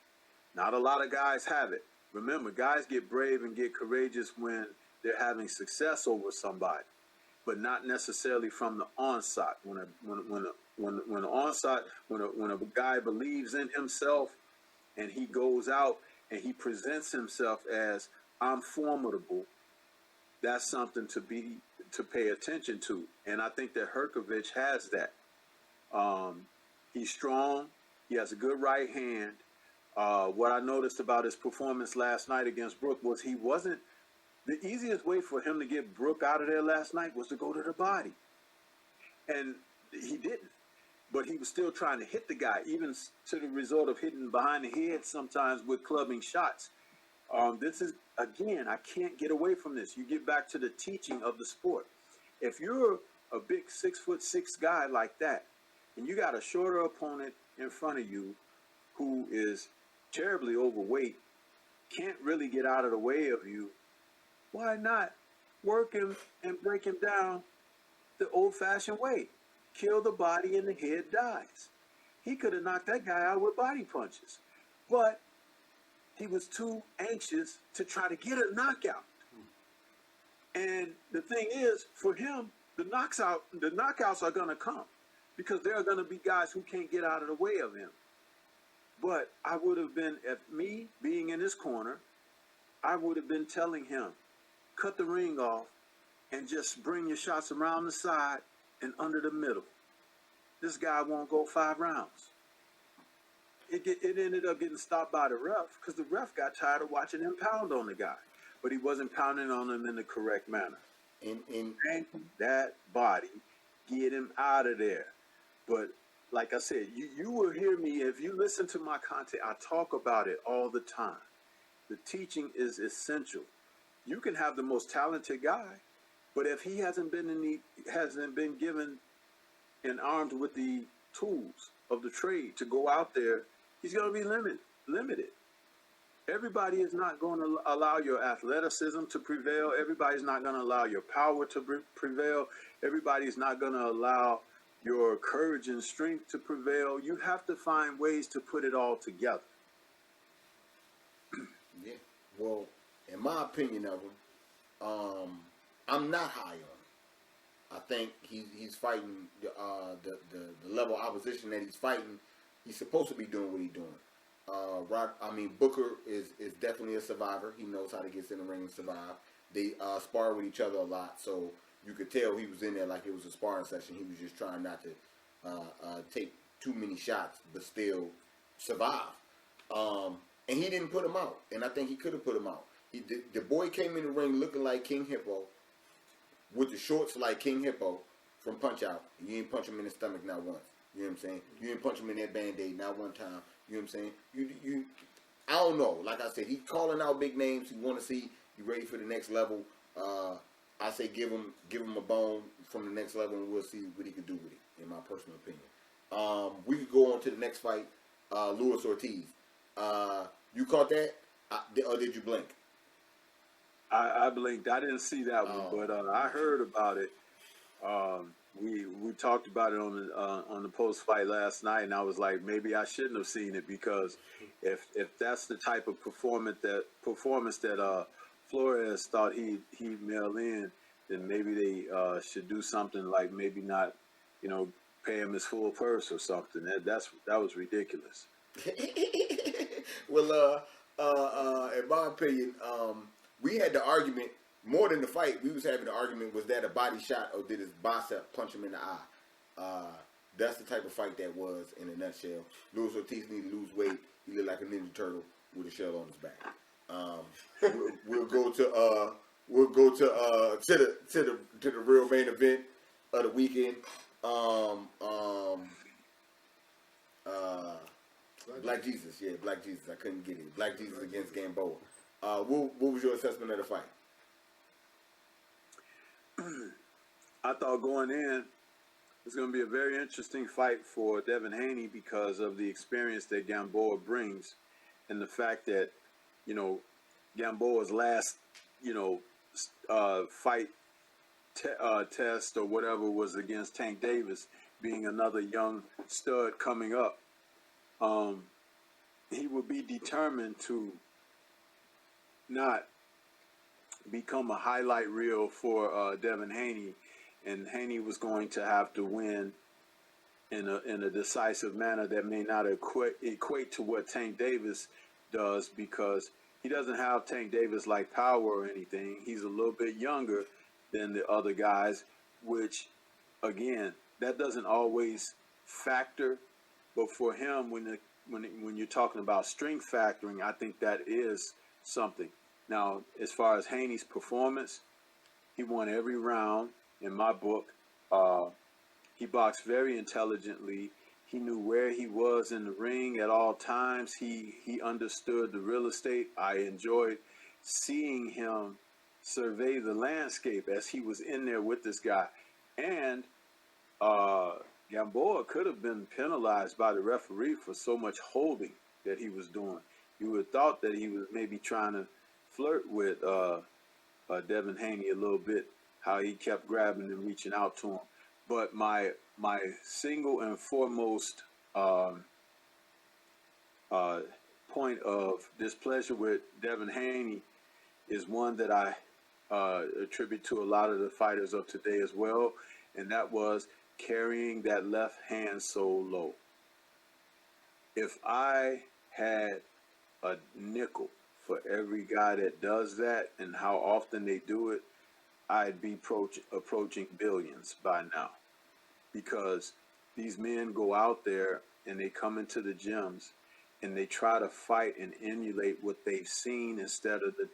Not a lot of guys have it. Remember, guys get brave and get courageous when they're having success over somebody, but not necessarily from the onset. When a guy believes in himself and he goes out and he presents himself as, I'm formidable, that's something to pay attention to. And I think that Hrgović has that. He's strong. He has a good right hand. What I noticed about his performance last night against Brook was the easiest way for him to get Brook out of there last night was to go to the body. And he didn't. But he was still trying to hit the guy, even to the result of hitting behind the head sometimes with clubbing shots. This is, again, I can't get away from this. You get back to the teaching of the sport. If you're a big 6'6" guy like that, and you got a shorter opponent in front of you who is terribly overweight, can't really get out of the way of you, why not work him and break him down the old-fashioned way? Kill the body and the head dies. He could have knocked that guy out with body punches, but he was too anxious to try to get a knockout. And the thing is, for him, the knockouts are going to come, because there are going to be guys who can't get out of the way of him. But I would have been, if me being in his corner, I would have been telling him, cut the ring off and just bring your shots around the side and under the middle. This guy won't go 5 rounds. It ended up getting stopped by the ref, because the ref got tired of watching him pound on the guy. But he wasn't pounding on him in the correct manner. In that body, get him out of there. But like I said, you will hear me, if you listen to my content, I talk about it all the time. The teaching is essential. You can have the most talented guy, but if he hasn't been given and armed with the tools of the trade to go out there, he's going to be limited. Everybody is not going to allow your athleticism to prevail. Everybody's not going to allow your power to prevail. Everybody's not going to allow your courage and strength to prevail. You have to find ways to put it all together. Yeah. Well, in my opinion of him, I'm not high on him. I think he's fighting the level of opposition that he's fighting. He's supposed to be doing what he's doing. Booker is definitely a survivor. He knows how to get in the ring and survive. They spar with each other a lot, so you could tell he was in there like it was a sparring session. He was just trying not to take too many shots, but still survive. And he didn't put him out, and I think he could have put him out. The boy came in the ring looking like King Hippo, with the shorts like King Hippo from Punch Out. You ain't punch him in the stomach not once. You know what I'm saying? You didn't punch him in that Band-Aid not one time. You know what I'm saying? You I don't know. Like I said, he's calling out big names. He want to see you ready for the next level. I say give him a bone from the next level, and we'll see what he can do with it, in my personal opinion. We could go on to the next fight, Luis Ortiz. You caught that? Or did you blink? I blinked. I didn't see that one, but I heard about it. We talked about it on the post fight last night, and I was like, maybe I shouldn't have seen it, because if that's the type of performance that Flores thought he'd mail in, then maybe they should do something like maybe not, pay him his full purse or something. That was ridiculous. Well, in my opinion, we had the argument more than the fight. We was having the argument: was that a body shot or did his bicep punch him in the eye? That's the type of fight that was in a nutshell. Luis Ortiz needed to lose weight. He looked like a Ninja Turtle with a shell on his back. We'll go to the real main event of the weekend. Black Jesus, Black Jesus. I couldn't get it. Black Jesus against Gamboa. What was your assessment of the fight? I thought going in, it's going to be a very interesting fight for Devin Haney because of the experience that Gamboa brings and the fact that, Gamboa's last, fight test or whatever was against Tank Davis, being another young stud coming up. He would be determined to not become a highlight reel for Devin Haney, and Haney was going to have to win in a decisive manner that may not equate to what Tank Davis does, because he doesn't have Tank Davis like power or anything. He's a little bit younger than the other guys, which again, that doesn't always factor, but for him, when you're talking about strength factoring, I think that is something. Now, as far as Haney's performance, he won every round in my book. He boxed very intelligently. He knew where he was in the ring at all times. He understood the real estate. I enjoyed seeing him survey the landscape as he was in there with this guy. And Gamboa could have been penalized by the referee for so much holding that he was doing. You would have thought that he was maybe trying to flirt with Devin Haney a little bit, how he kept grabbing and reaching out to him. But my single and foremost point of displeasure with Devin Haney is one that I attribute to a lot of the fighters of today as well, and that was carrying that left hand so low. If I had a nickel for every guy that does that and how often they do it, I'd be approaching billions by now, because these men go out there and they come into the gyms and they try to fight and emulate what they've seen instead of the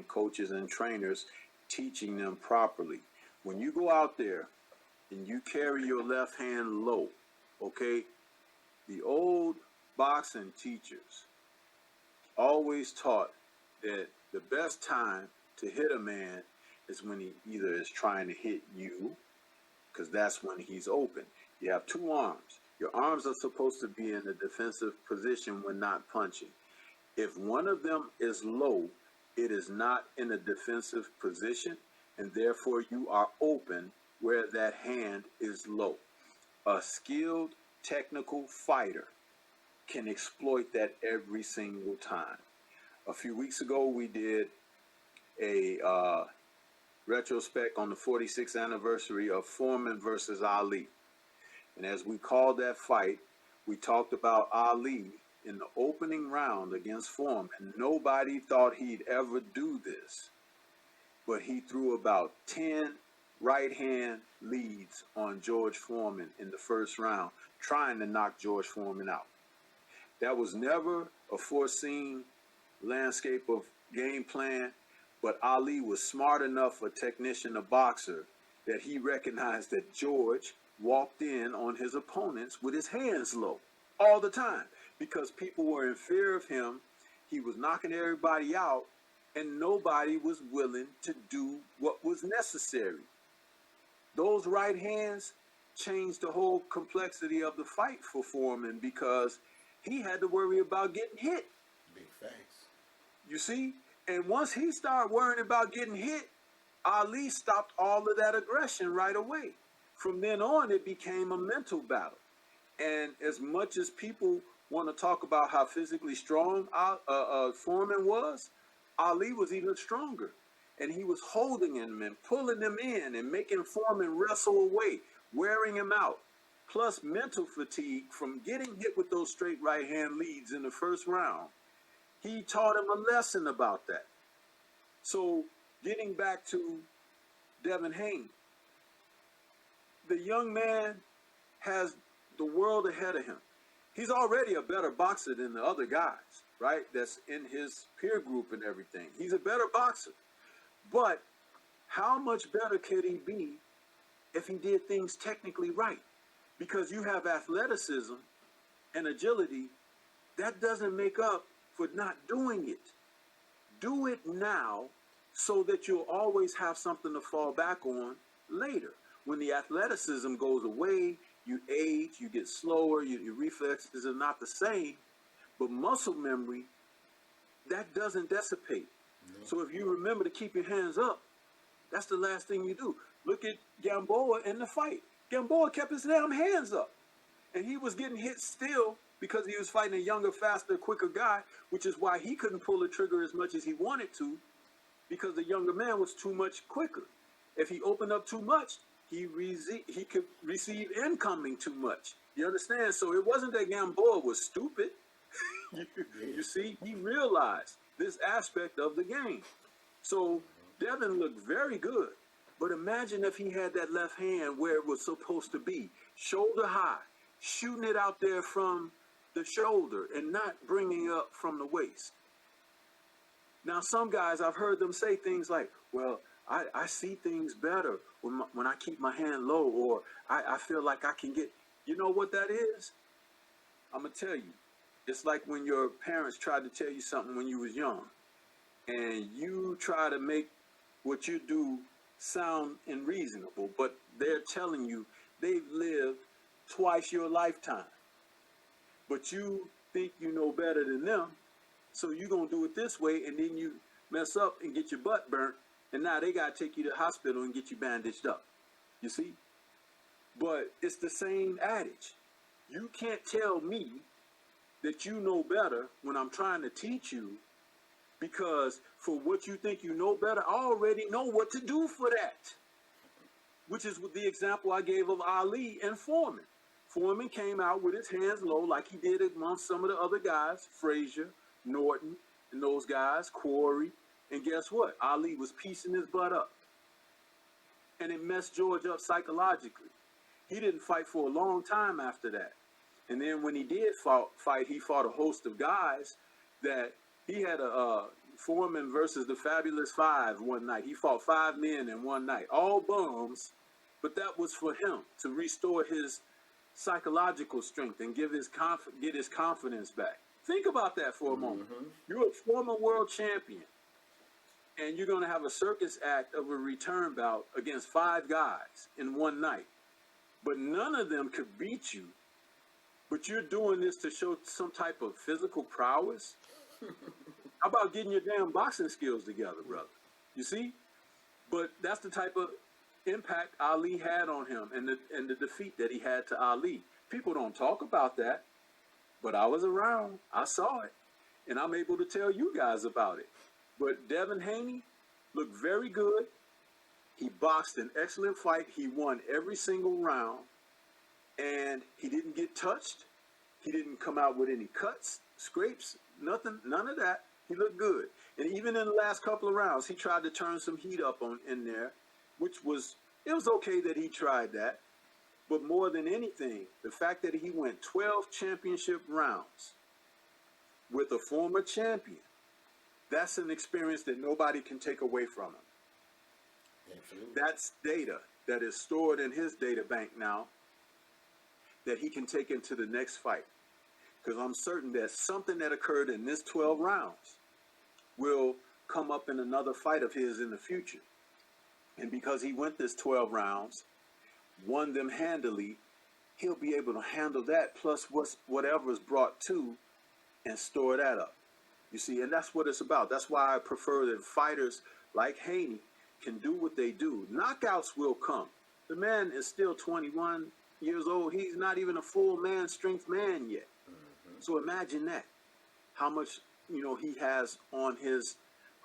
coaches and trainers teaching them properly. When you go out there and you carry your left hand low, okay, the old boxing teachers always taught that the best time to hit a man is when he either is trying to hit you, because that's when he's open. You have two arms. Your arms are supposed to be in a defensive position when not punching. If one of them is low, it is not in a defensive position, and therefore you are open where that hand is low. A skilled technical fighter can exploit that every single time. A few weeks ago, we did a retrospect on the 46th anniversary of Foreman versus Ali. And as we called that fight, we talked about Ali in the opening round against Foreman. Nobody thought he'd ever do this, but he threw about 10 right-hand leads on George Foreman in the first round, trying to knock George Foreman out. That was never a foreseen landscape of game plan, but Ali was smart enough, a technician, a boxer, that he recognized that George walked in on his opponents with his hands low all the time because people were in fear of him. He was knocking everybody out, and nobody was willing to do what was necessary. Those right hands changed the whole complexity of the fight for Foreman because he had to worry about getting hit. Big facts. You see? And once he started worrying about getting hit, Ali stopped all of that aggression right away. From then on, it became a mental battle. And as much as people want to talk about how physically strong Foreman was, Ali was even stronger. And he was holding him and pulling him in and making Foreman wrestle away, wearing him out. Plus mental fatigue from getting hit with those straight right hand leads in the first round. he taught him a lesson about that. So getting back to Devin Haney, the young man has the world ahead of him. He's already a better boxer than the other guys, right? That's in his peer group and everything. He's a better boxer. But how much better could he be if he did things technically right? Because you have athleticism and agility, that doesn't make up for not doing it. Do it now so that you'll always have something to fall back on later. When the athleticism goes away, you age, you get slower, your reflexes are not the same, but muscle memory, that doesn't dissipate. No. So if you remember to keep your hands up, that's the last thing you do. Look at Gamboa in the fight. Gamboa kept his damn hands up, and he was getting hit still because he was fighting a younger, faster, quicker guy, which is why he couldn't pull the trigger as much as he wanted to, because the younger man was too much quicker. If he opened up too much, he could receive incoming too much. You understand? So it wasn't that Gamboa was stupid. You see, he realized this aspect of the game. So Devin looked very good. But imagine if he had that left hand where it was supposed to be, shoulder high, shooting it out there from the shoulder and not bringing it up from the waist. Now, some guys, I've heard them say things like, well, I see things better when I keep my hand low, or I feel like I can get, you know what that is? I'm going to tell you. It's like when your parents tried to tell you something when you was young, and you try to make what you do sound unreasonable, but they're telling you they've lived twice your lifetime. But you think you know better than them, so you're going to do it this way, and then you mess up and get your butt burnt, and now they got to take you to the hospital and get you bandaged up. You see? But it's the same adage. You can't tell me that you know better when I'm trying to teach you, because for what you think you know better, I already know what to do for that. Which is the example I gave of Ali and Foreman. Foreman came out with his hands low like he did amongst some of the other guys, Frazier, Norton, and those guys, Quarry. And guess what? Ali was piecing his butt up. And it messed George up psychologically. He didn't fight for a long time after that. And then when he did fight, he fought a host of guys that he had a Foreman versus the Fabulous Five one night. He fought 5 men in one night, all bums, but that was for him to restore his psychological strength and get his confidence back. Think about that for a moment. Mm-hmm. You're a former world champion, and you're going to have a circus act of a return bout against 5 guys in one night, but none of them could beat you. But you're doing this to show some type of physical prowess? How about getting your damn boxing skills together, brother? You see? But that's the type of impact Ali had on him, and the defeat that he had to Ali. People don't talk about that, but I was around. I saw it, and I'm able to tell you guys about it. But Devin Haney looked very good. He boxed an excellent fight. He won every single round, and he didn't get touched. He didn't come out with any cuts, scrapes, nothing, none of that. He looked good. And even in the last couple of rounds, he tried to turn some heat up in there, which was, it was okay that he tried that. But more than anything, the fact that he went 12 championship rounds with a former champion, that's an experience that nobody can take away from him. Absolutely. That's data that is stored in his data bank now that he can take into the next fight. Because I'm certain that something that occurred in this 12 rounds will come up in another fight of his in the future. And because he went this 12 rounds, won them handily, he'll be able to handle that plus whatever is brought to and store that up. You see, and that's what it's about. That's why I prefer that fighters like Haney can do what they do. Knockouts will come. The man is still 21 years old. He's not even a full man strength man yet. So imagine that, how much, he has on his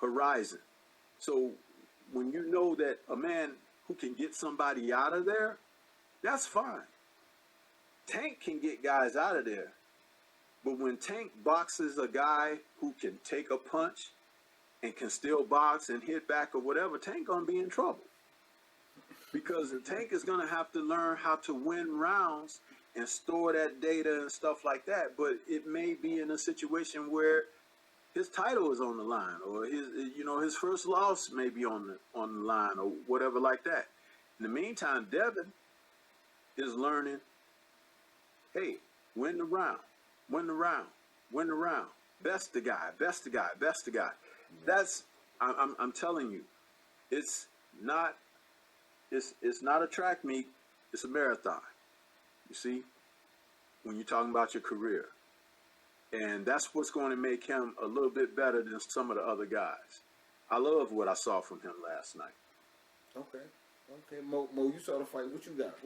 horizon. So when you know that a man who can get somebody out of there, that's fine. Tank can get guys out of there. But when Tank boxes a guy who can take a punch and can still box and hit back or whatever, Tank gonna be in trouble. Because the Tank is gonna have to learn how to win rounds and store that data and stuff like that. But it may be in a situation where his title is on the line, or his first loss may be on the line, or whatever like that. In the meantime, Devin is learning, hey, win the round. Best the guy. That's I'm telling you, it's not a track meet, it's a marathon. You see, when you're talking about your career. And that's what's going to make him a little bit better than some of the other guys. I love what I saw from him last night. Okay. Mo, you saw the fight. What you got?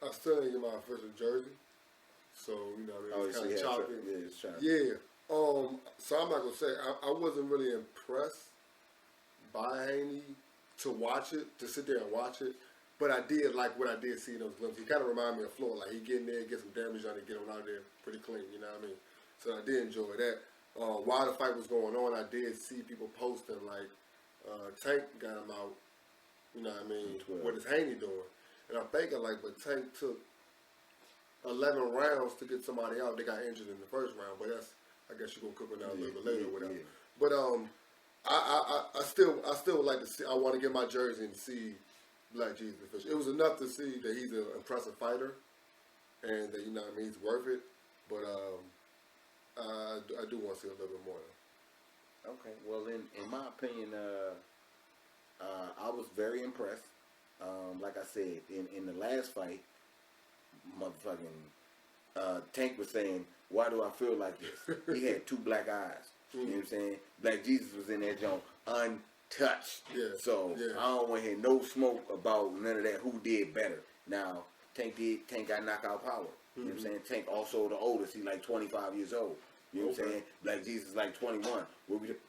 I still didn't get my official jersey, so it's kind of choppy. It's choppy. Yeah. So I'm not gonna say I wasn't really impressed by Haney to sit there and watch it. But I did like what I did see in those glimpses. He kind of reminded me of Floyd. Like, he get in there, get some damage on it, get him out of there pretty clean, you know what I mean? So I did enjoy that. While the fight was going on, I did see people posting, like, Tank got him out, you know what I mean? What is Haney doing? And I'm thinking, like, but Tank took 11 rounds to get somebody out. They got injured in the first round, but that's, I guess you're going to cook it out a little bit later or whatever. Yeah. But I still would like to see, I want to get my jersey and see Black Jesus official. It was enough to see that he's an impressive fighter and that, you know what I mean, he's worth it. But I do want to see a little bit more though. Okay. Well, in my opinion, I was very impressed. Like I said, in the last fight, motherfucking Tank was saying, "Why do I feel like this?" He had two black eyes. You know what I'm saying? Black Jesus was in that joint untouched. Yeah. So I don't want to hear no smoke about none of that. Who did better? Now Tank got knockout power. You know what I'm saying? Tank also the oldest. He's like 25 years old. You know what I'm saying? Black Jesus is like 21.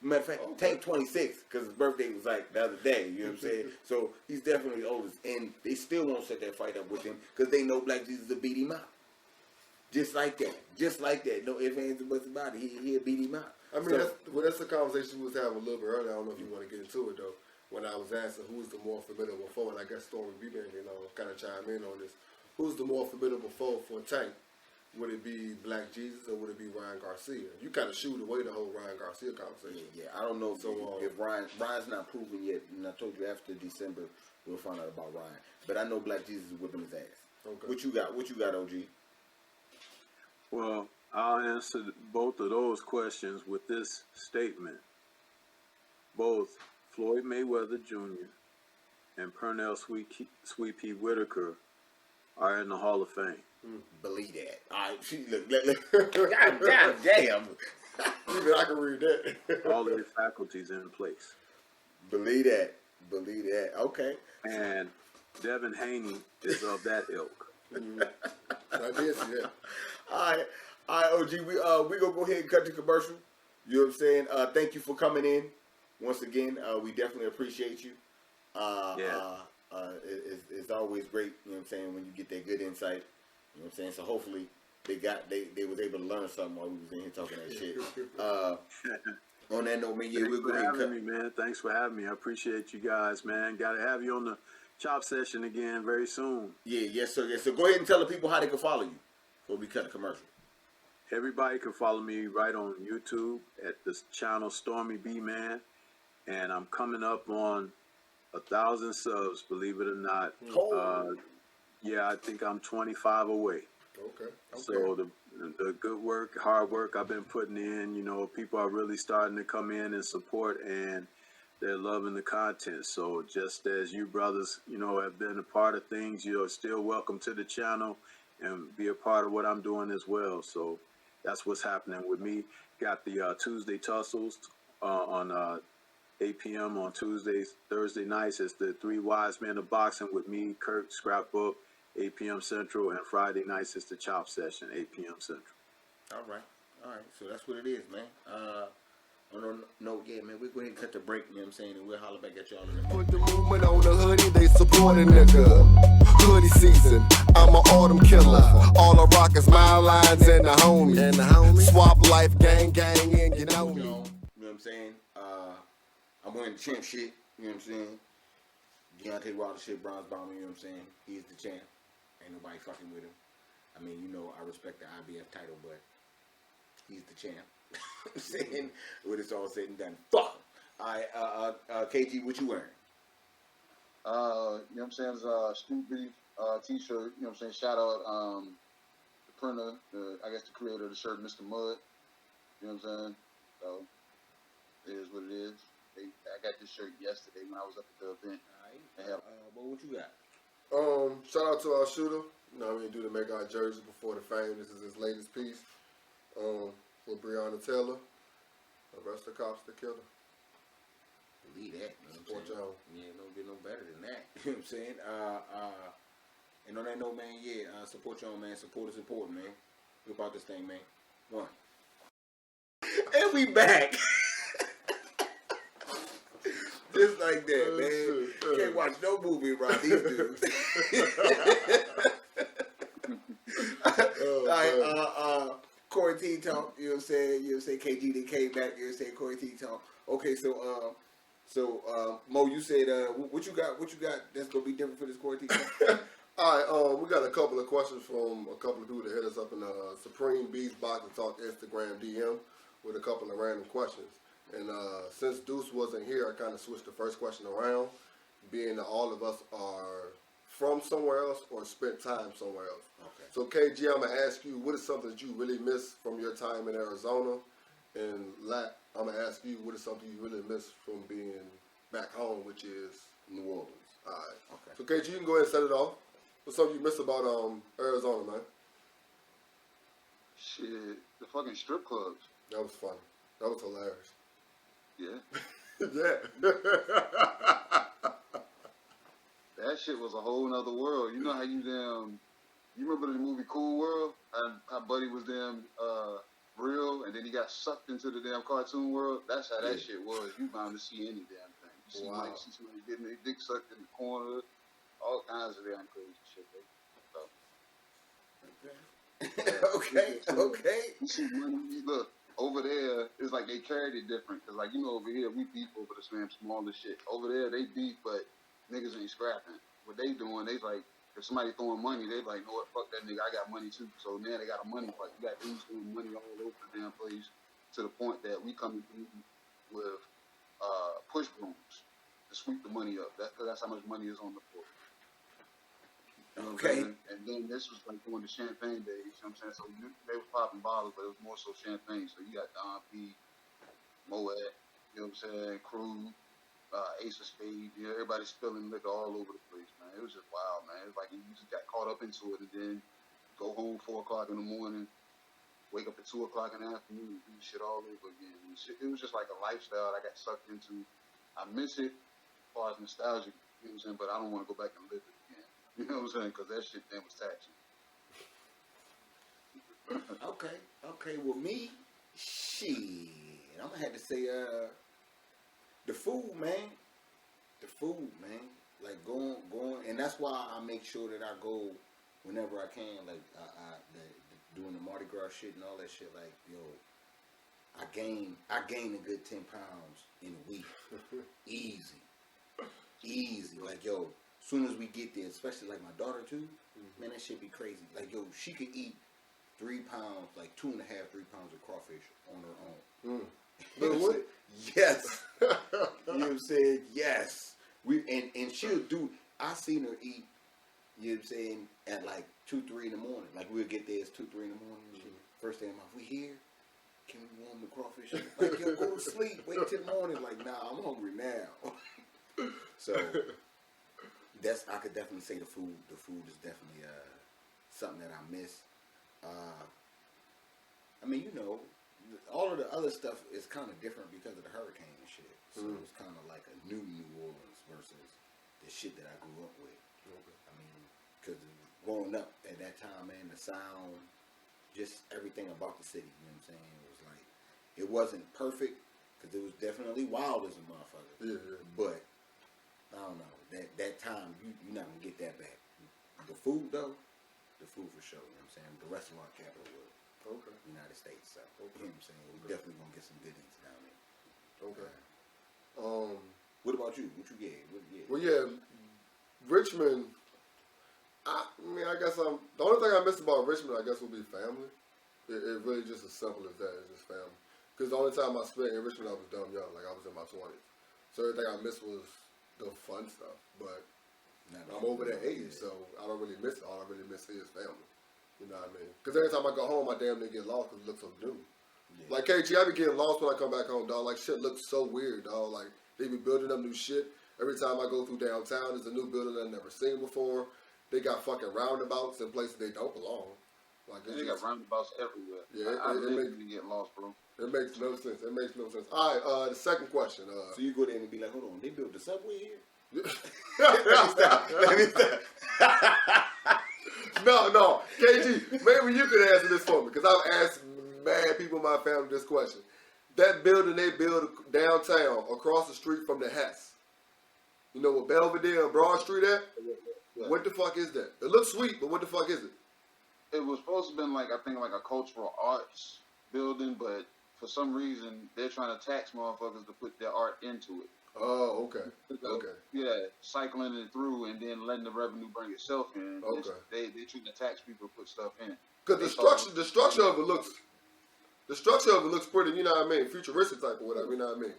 Matter of fact, Tank 26 because his birthday was like the other day. You know what I'm saying? So he's definitely the oldest, and they still won't set that fight up with him because they know Black Jesus will beat him out. Just like that. No ifs, ands, or buts about it. He'll beat him out. I mean, that's the conversation we was having a little bit earlier. I don't know if you want to get into it, though. When I was asking who's the more formidable foe, and I guess Stormy B-Man, kind of chime in on this. Who's the more formidable foe for Tank? Would it be Black Jesus or would it be Ryan Garcia? You kind of shooed away the whole Ryan Garcia conversation. Yeah. I don't know if Ryan's not proven yet, and I told you after December we'll find out about Ryan. But I know Black Jesus is whipping his ass. Okay. What you got, OG? Well, I'll answer both of those questions with this statement. Both Floyd Mayweather Jr. and Pernell Sweet Pea Whitaker are in the Hall of Fame. Believe that. All right, look. God damn. I can read that. All of the faculties in place. Believe that. Okay. And Devin Haney is of that ilk. I did see that. All right, OG. We gonna go ahead and cut the commercial. You know what I'm saying? Thank you for coming in once again. We definitely appreciate you. It's always great. You know what I'm saying, when you get that good insight. You know what I'm saying? So hopefully they was able to learn something while we was in here talking that shit. On that note, man, we'll go ahead and cut. Man. Thanks for having me. I appreciate you guys, man. Got to have you on the chop session again very soon. Yes, sir. So go ahead and tell the people how they can follow you before we cut the commercial. Everybody can follow me right on YouTube at this channel Stormy B Man, and I'm coming up on 1,000 subs. Believe it or not. I think I'm 25 away. Okay. So the good work, hard work I've been putting in, people are really starting to come in and support, and they're loving the content. So just as you brothers, have been a part of things, you're still welcome to the channel and be a part of what I'm doing as well. So that's what's happening with me. Got the Tuesday tussles on 8 p.m. on Tuesdays. Thursday nights is the Three Wise Men of Boxing with me, Kurt Scrapbook, 8 p.m. Central, and Friday nights is the chop session, 8 p.m. Central. All right. So that's what it is, man. On a note, man, we're going to cut the break, you know what I'm saying, and we'll holler back at y'all in a minute. Put the movement on the hoodie, they support a nigga. hoodie season. I'm an autumn killer. All I rock is my lines and the homies. Swap life, gang, and you know me. You know what I'm saying? I'm wearing the champ shit. You know what I'm saying? Deontay Wilder shit, bronze bomber. You know what I'm saying? He's the champ. Ain't nobody fucking with him. I mean, you know, I respect the IBF title, but he's the champ. I'm saying, when it's all said and done, fuck him. All right, KG, what you wearing? You know what I'm saying? It's a Street Beef t-shirt. You know what I'm saying? Shout out the printer, I guess the creator of the shirt, Mr. Mud. You know what I'm saying? So it is what it is. I got this shirt yesterday when I was up at the event. All right. But what you got? Shout out to our shooter. You know what I mean? Do the make our jersey before the fame. This is his latest piece. For Breonna Taylor. Arrest the cops that killed her. Believe that. You know Support y'all. Yeah, don't get no better than that. You know what I'm saying? And on that note, man, support y'all, man. Support is important, man. We about this thing, man. Go on. And we back. Just like that, man. Shit. Can't watch no movie around these dudes. All right, Corey T talk, you know what I'm saying? You know what I'm saying? KG they came back, you know what I'm saying? Corey T talk. Okay, so Mo, you said what you got that's gonna be different for this Corey T talk? All right, we got a couple of questions from a couple of people that hit us up in the Supreme Beast Box and Talk Instagram DM with a couple of random questions. And since Deuce wasn't here, I kind of switched the first question around, being that all of us are from somewhere else or spent time somewhere else. Okay. So KG, I'm going to ask you, what is something that you really miss from your time in Arizona? And Lat, I'm going to ask you, what is something you really miss from being back home, which is New Orleans. all right. Okay. So KG, you can go ahead and set it off. What's something you miss about Arizona, man? Shit, the fucking strip clubs. That was funny. That was hilarious. Yeah. Yeah. That shit was a whole nother world. You know how you remember the movie Cool World? How Buddy was real, and then he got sucked into the damn cartoon world? That's how that shit was. You bound to see any damn thing. You see, Wow. see somebody getting their dick sucked in the corner, all kinds of damn crazy shit. Okay. You see money, look, over there, it's like they carried it different. Because, like, you know, over here, we beef over the same smaller shit. Over there, they beef, but niggas ain't scrapping. What they doing, they like, if somebody throwing money, they like, know what, fuck that nigga, I got money too. So now they got a money fight. You got dudes throwing money all over the damn place to the point that we coming through with push brooms to sweep the money up. Because that's how much money is on the floor. You know what I'm saying? And then this was like during the champagne days, you know what I'm saying? So they was popping bottles, but it was more so champagne. So you got Don P, Moet, you know what I'm saying, Crew, Ace of Spades, you know, everybody spilling liquor all over the place, man. It was just wild, man. It was like you just got caught up into it and then go home 4 o'clock in the morning, wake up at 2 o'clock in the afternoon, do shit all over again. It was just like a lifestyle I got sucked into. I miss it as far as nostalgic, you know what I'm saying, but I don't want to go back and live it again. You know what I'm saying? Because that shit then was taxing. Okay. Well, me, shit. I'm gonna have to say, the food, man. Like going, and that's why I make sure that I go whenever I can. Like doing the Mardi Gras shit and all that shit. Like, yo, I gain a good 10 pounds in a week, easy. Like, yo. As soon as we get there, especially like my daughter too, man, that shit be crazy. Like, yo, she could eat 3 pounds, like 2.5, 3 pounds of crawfish on her own. You know what I'm saying? Yes. You know what I'm saying? Yes. And she'll do. I seen her eat. You know what I'm saying? At like 2, 3 in the morning. Like we'll get there, it's 2, 3 in the morning. First thing I'm like, we here? Can we warm the crawfish? Like, yo, go to sleep. Wait till the morning. Like, nah, I'm hungry now. So. I could definitely say the food. The food is definitely something that I miss. I mean, you know, all of the other stuff is kind of different because of the hurricane and shit. So it's kind of like a new New Orleans versus the shit that I grew up with. Okay. I mean, because growing up at that time, man, the sound, just everything about the city. You know what I'm saying? It was like, it wasn't perfect because it was definitely wild as a motherfucker. Yeah. But I don't know. That time, you're not gonna get that back. The food though, the food for sure. You know what I'm saying? The restaurant capital of Okay. the United States. So you know what I'm saying? We definitely gonna get some good eats down there. Okay. What about you? What you get? Well, yeah, Richmond. I mean, I guess the only thing I miss about Richmond, I guess, would be family. It really just as simple as that. It's just family. Because the only time I spent in Richmond, I was dumb young. Like I was in my 20s. So everything I missed was the fun stuff. But I'm over that age, so I don't really miss it. All I really miss is family. You know what I mean? Because every time I go home, I damn near get lost because it looks so new. Yeah. Like KG, I be getting lost when I come back home, dog. Like shit looks so weird, dog. Like they be building up new shit. Every time I go through downtown, there's a new building I've never seen before. They got fucking roundabouts in places they don't belong. Like And they got roundabouts everywhere. Yeah, I it literally get lost, bro. It makes no sense. It makes no sense. All right, the second question. So you go there and be like, hold on, they built the subway here? Let me stop. No, KG, maybe you could answer this for me because I've asked mad people in my family this question. That building they build downtown across the street from the Hess. You know what Belvedere and Broad Street at? Yeah. What the fuck is that? It looks sweet, but what the fuck is it? It was supposed to have been like, I think, like a cultural arts building, but for some reason they're trying to tax motherfuckers to put their art into it. Oh, okay. Okay. Yeah, cycling it through and then letting the revenue bring itself in. Okay. They trying to tax people to put stuff in. Because the structure of it looks pretty, you know what I mean, futuristic type or whatever, you know what I mean.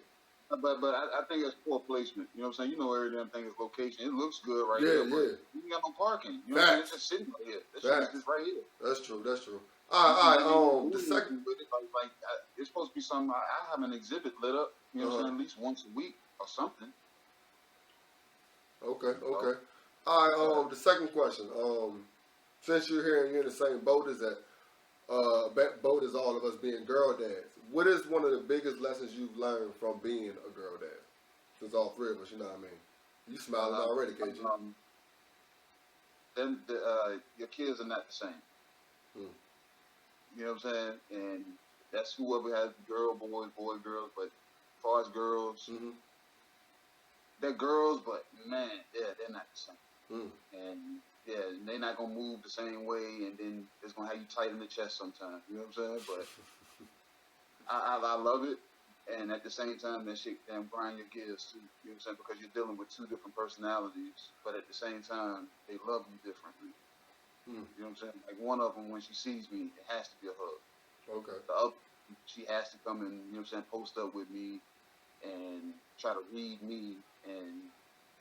But I think it's poor placement. You know what I'm saying? You know every damn thing is location. It looks good right Yeah, here, but yeah. you ain't got no parking. You know what I'm saying? It's Facts. just sitting right here. This Facts. shit is just right here. That's true. All right, the second. But it's supposed to be something. I have an exhibit lit up. You know what I'm saying? At least once a week or something. Okay. All right, the second question. Since you're here and you're in the same boat as all of us being girl dads, what is one of the biggest lessons you've learned from being a girl dad? Since all three of us, you know what I mean. You smiling already, KG. Then your kids are not the same. You know what I'm saying? And that's whoever has girl, boy, girls. But as far as girls, they're girls, but man, they're not the same. And yeah, they're not gonna move the same way, and then it's gonna have you tight in the chest sometimes. You know what I'm saying? But I love it, and at the same time, that shit damn grind your gears too. You know what I'm saying? Because you're dealing with two different personalities, but at the same time, they love you differently. You know what I'm saying? Like one of them, when she sees me, it has to be a hug. Okay. The other, she has to come and, you know what I'm saying, post up with me and try to read me, and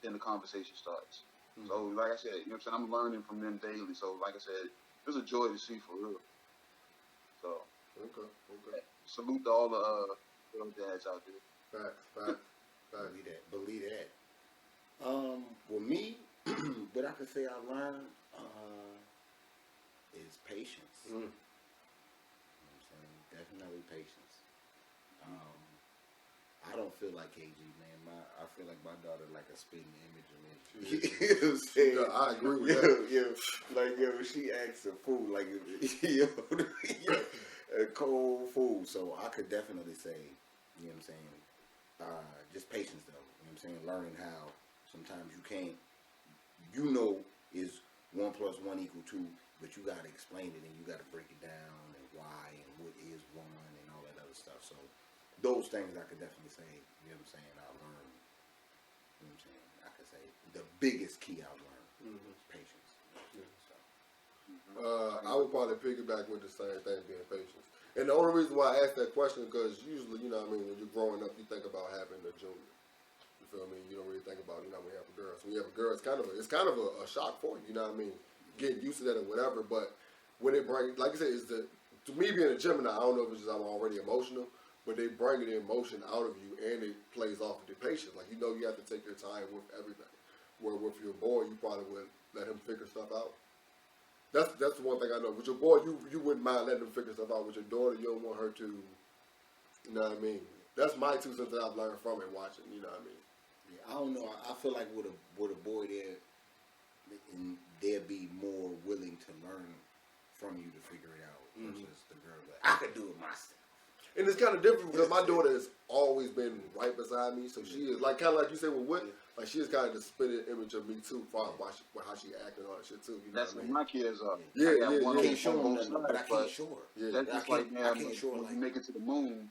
then the conversation starts. So, like I said, you know what I'm saying, I'm learning from them daily. So, like I said, it's a joy to see for real. So, Okay. salute to all the girl dads out there. Facts. Believe that. Well, me, what I can say I learned is patience. You know what I'm saying? Definitely patience. I don't feel like KG, man. I feel like my daughter like a spitting image of me. You know what I'm saying? Yeah, I agree with that. Like she acts a fool, like a cold fool. So I could definitely say, you know what I'm saying, just patience though. You know what I'm saying? Learning how sometimes you can't, is 1 + 1 = 2, but you gotta explain it and you gotta break it down and why and what is 1 and all that other stuff. So those things I could definitely say, you know what I'm saying, I learned. You know what I'm saying? I could say the biggest key I learned is patience. I would probably piggyback with the same thing, being patience. And the only reason why I asked that question is because usually, you know what I mean, when you're growing up, you think about having a junior. You feel me? You don't really think about, when you have a girl. So when you have a girl, it's kind of a shock for you, you know what I mean? Getting used to that or whatever, but when it brings, like I said, to me being a Gemini, I don't know if it's just I'm already emotional, but they bring the emotion out of you and it plays off of the patience. Like, you have to take your time with everything. Where with your boy, you probably would let him figure stuff out. That's the one thing I know. With your boy, you wouldn't mind letting him figure stuff out. With your daughter, you don't want her to, you know what I mean? That's my 2 cents that I've learned from it watching, you know what I mean? Yeah, I don't know. I feel like with a boy there, and they'll be more willing to learn from you to figure it out versus the girl. Like, I could do it myself. And it's kind of different because my daughter has always been right beside me, so she is like kind of like you said with Whit, like she is kind of the spitting image of me too, far as how she acting and all that shit too. You know That's what I what mean? my kids are. Yeah, I got yeah, one yeah. I can't show on them both nothing, but I sides, can't show her. Yeah. That's I just can't- like I now, can't show her when like you make it to the moon,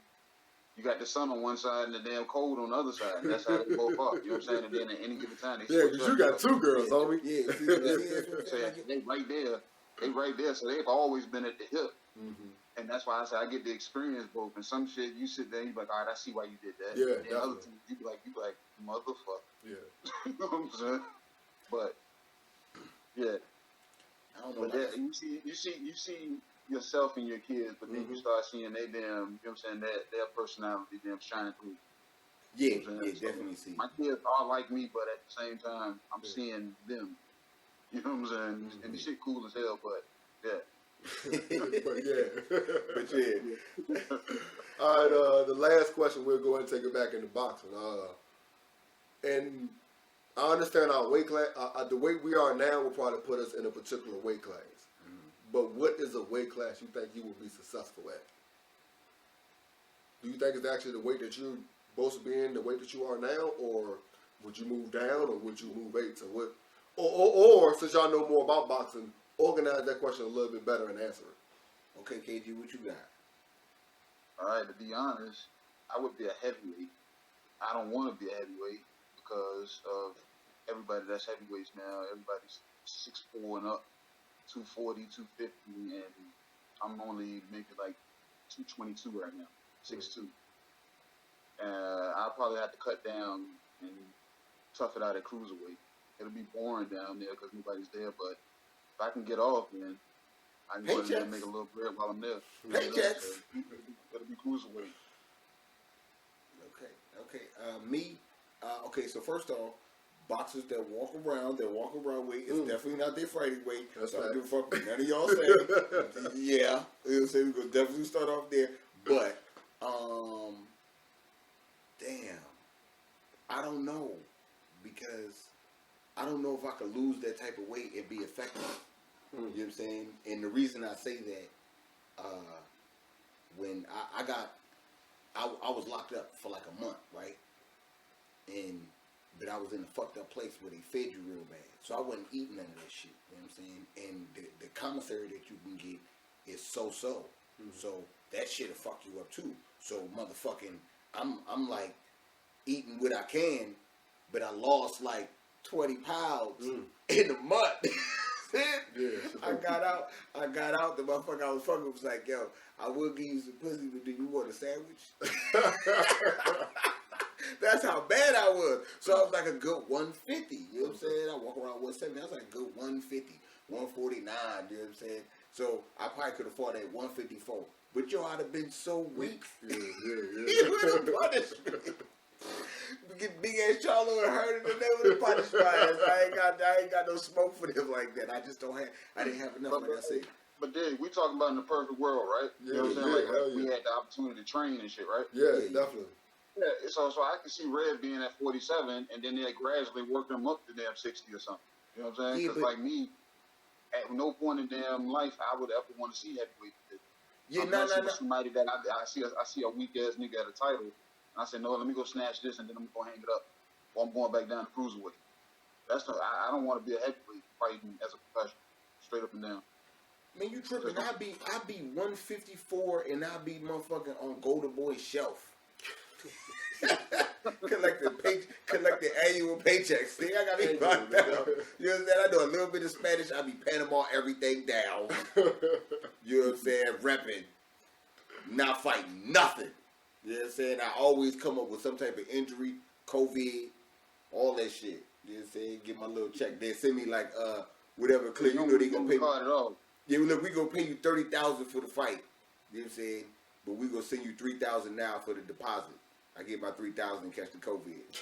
you got the sun on one side and the damn cold on the other side. That's how they both are. You know what I'm saying? And then at any given time, they Yeah, switch because up. you got two girls, homie. Yeah, see, that's what I'm So saying. they right there. They right there. So they've always been at the hip. Mm-hmm. And that's why I say I get to experience both. And some shit, you sit there, you be like, all right, I see why you did that. Yeah, and then other definitely. things, you be like, motherfucker. Yeah. You know what I'm saying? But yeah, I don't know. but that, you see yourself in your kids, but then you start seeing they damn, you know what I'm saying, their personality damn shine through. Yeah, You know what I'm saying? So definitely see. my kids are like me, but at the same time, I'm seeing them. You know what I'm saying? And the shit cool as hell, but yeah. But yeah. But yeah. All right, the last question, we'll go ahead and take it back into boxing. And I understand our weight class, the weight we are now will probably put us in a particular weight class. But what is a weight class you think you will be successful at? Do you think it's actually the weight that you're supposed to be in, the weight that you are now, or would you move down, or would you move weight to what? Or since y'all know more about boxing, organize that question a little bit better and answer it. Okay, KG, what you got? All right, to be honest, I would be a heavyweight. I don't want to be a heavyweight because of everybody that's heavyweights now. Everybody's 6'4" and up, 240, 250, and I'm only maybe like 222 right now, 6'2". I'll probably have to cut down and tough it out at cruiserweight. It'll be boring down there because nobody's there, but if I can get off, then I can go in there and make a little bread while I'm there. Paychecks. It'll be cruiserweight. Okay. Me. Okay. So first off, boxers that walk around weight is definitely not their fighting weight. That's So I right. don't give a fuck what none of y'all say. Yeah, we'll say we're gonna definitely start off there. But damn, I don't know, because I don't know if I could lose that type of weight and be effective. You know what I'm saying? And the reason I say that, when I was locked up for like a month, right? But I was in a fucked up place where they fed you real bad. So I wasn't eating none of that shit. You know what I'm saying? And the commissary that you can get is so-so. So that shit'll fuck you up too. So motherfucking, I'm like eating what I can, but I lost like 20 pounds in a month. Yeah. I got out, the motherfucker I was fucking was like, yo, I will give you some pussy, but do you want a sandwich? That's how bad I was. So I was like a good 150, you know what I'm saying? I walk around 170, I was like a good 150, 149, you know what I'm saying? So I probably could afford that 154. But yo, I'd have been so weak. Yeah. He would have punished me. Big ass Charlo would have heard it and they would have punished my ass. I ain't got no smoke for them like that. I didn't have enough, like I said. But then we talking about in the perfect world, right? You know what I'm saying? Like we had the opportunity to train and shit, right? Yeah, definitely. Yeah. So I can see Red being at 47, and then they gradually work them up to damn 60 or something. You know what I'm saying? Yeah, Because like me, at no point in damn life I would ever want to see heavyweight. Yeah, I'm somebody that I see a weak ass nigga at a title, and I say, no, let me go snatch this, and then I'm gonna hang it up, or I'm going back down to cruiserweight. I don't want to be a heavyweight fighting as a professional, straight up and down. Man, you tripping? I be 154 and I be motherfucking on Golden Boy shelf. collect the annual paychecks. See, I got me locked up. You know what I'm saying? I do a little bit of Spanish. I be Panama everything down. You know what I'm saying? Repping, not fighting nothing. You know what I'm saying? I always come up with some type of injury, COVID, all that shit. You know what I'm saying? Get my little check. They send me like whatever clip. You know they gonna pay me. Card at all. Yeah, look, we gonna pay you $30,000 for the fight. You know what I'm saying? But we gonna send you $3,000 now for the deposit. I get my $3,000 and catch the COVID.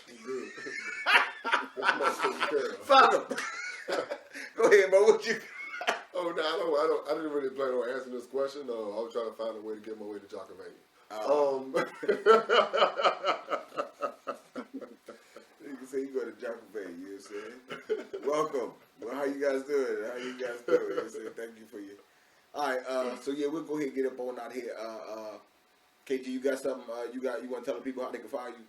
Fuck them. Go ahead, bro. What you? Oh no, I didn't really plan on answering this question. I was trying to find a way to get my way to Jacobania. You can say you go to Jacobania. You know what I'm saying? Welcome. Well, how you guys doing? You know what I'm saying? Thank you for your. All right. So yeah, we'll go ahead and get up on out here. KG, you got something? You want to tell the people how they can find you?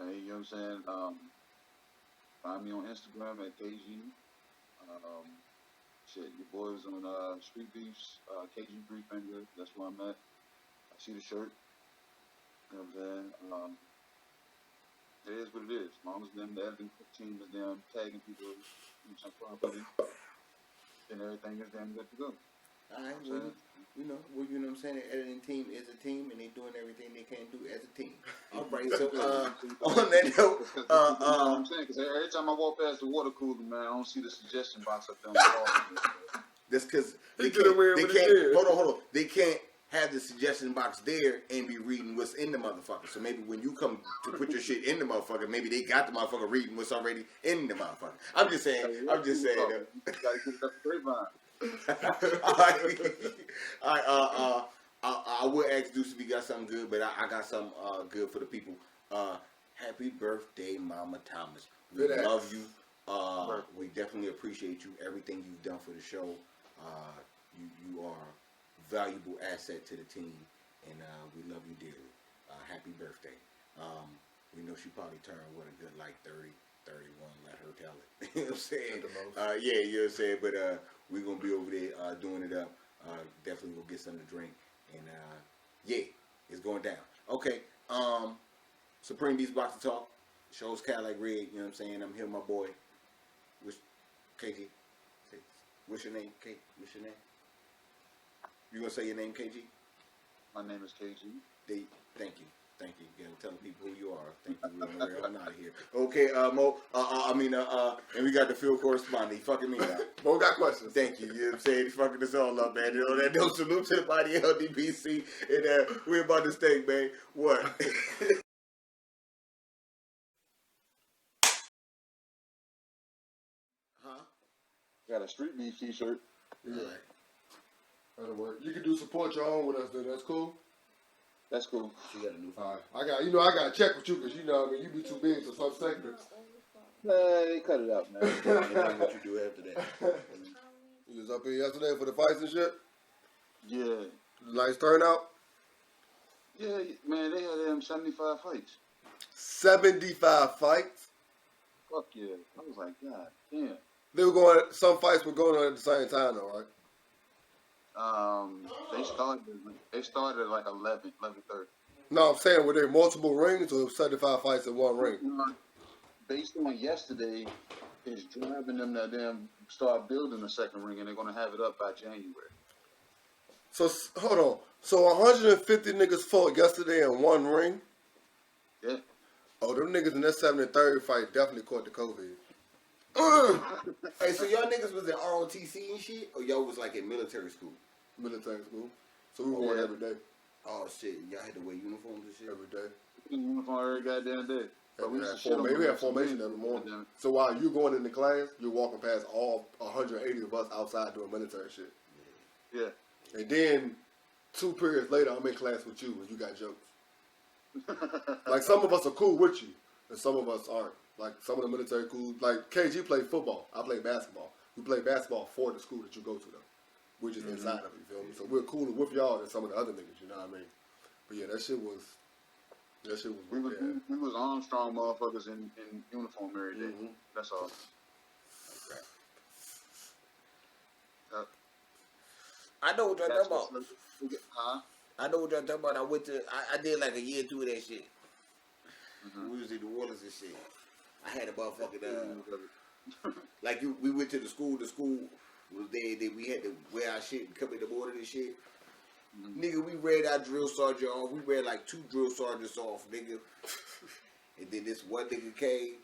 Hey, you know what I'm saying? Find me on Instagram at KG. Shit, your boys on Street Beefs, KG Brieffinger. That's where I'm at. I see the shirt. You know what I'm saying? It is what it is. As long as them, the editing team is them tagging people, you know, properly, then everything is damn good to go. All right, well, you know what I'm saying? The editing team is a team, and they're doing everything they can do as a team. All right, so on that note, I'm saying, because every time I walk past the water cooler, man, I don't see the suggestion box up there on the wall. that's because they get away can't. with it. Hold on. They can't have the suggestion box there and be reading what's in the motherfucker. So maybe when you come to put your shit in the motherfucker, maybe they got the motherfucker reading what's already in the motherfucker. I'm just saying. You gotta get that grapevine. All right. I would ask Deuce if he got something good, but I got something good for the people. Happy birthday, Mama Thomas. We Good love you. We definitely appreciate you. Everything you've done for the show. You are a valuable asset to the team, and we love you dearly. Happy birthday. We know she probably turned a good 30, 31. Let her tell it. You know what I'm saying? Yeah, you know what I'm saying. But we're gonna be over there doing it up. Definitely we'll get something to drink, and yeah, it's going down. Okay. Supreme Beast Box to Talk. Shows Cadillac Red. You know what I'm saying? I'm here, my boy. KG. What's your name, Kate? What's your name? You gonna say your name, KG? My name is KG. Thank you. Again, tell people who you are. Thank you. We're on out of here. Okay, Mo. And we got the field correspondent. He fucking me up. Mo got questions. Thank you. You know what I'm saying? He fucking us all up, man. You know that? No salute to the body of LDBC. And we're about to stay, man. What? Huh? Got a Street Beef t-shirt. Yeah. That'll work. You can do support your own with us, then. That's cool. That's cool. She got a new phone. All right. I got to check with you because you be too big to some segments. Hey, cut it out, man. You know what you do after that. You was up here yesterday for the fights and shit? Yeah. Nice turnout? Yeah, man, they had them 75 fights. 75 fights? Fuck yeah. I was like, God damn. Some fights were going on at the same time though, right? They started at like 11:30. No, I'm saying were there multiple rings or 75 fights in one ring? Based on yesterday, it's driving them to them start building the second ring, and they're gonna have it up by January. So hold on. So 150 niggas fought yesterday in one ring? Yeah. Oh, them niggas in that 73rd fight definitely caught the COVID. Hey, so y'all niggas was in ROTC and shit, or y'all was like in military school? Military school. So we wore every day. Oh shit, y'all had to wear uniforms and shit? Every day. Uniform every goddamn day. But we had formation every morning. So while you going into class, you're walking past all 180 of us outside doing military shit. Yeah. And then 2 periods later, I'm in class with you and you got jokes. Like some of us are cool with you, and some of us aren't. Like some of the military cool. Like KG played football. I played basketball. We play basketball for the school that you go to though. We're just inside of it, you feel me? So we're cooler with y'all than some of the other niggas, you know what I mean? But yeah, that shit was we was Armstrong motherfuckers in uniform every day. Mm-hmm. That's all. I know what y'all talking about. Huh? I know what y'all talking about. I did like a year or two of that shit. Mm-hmm. We was in New Orleans and shit. I had a motherfucking like we went to the school. The school was there. Then we had to wear our shit and come in the morning and shit. Mm-hmm. Nigga, we read our drill sergeant off. We read like 2 drill sergeants off, nigga. And then this one nigga came.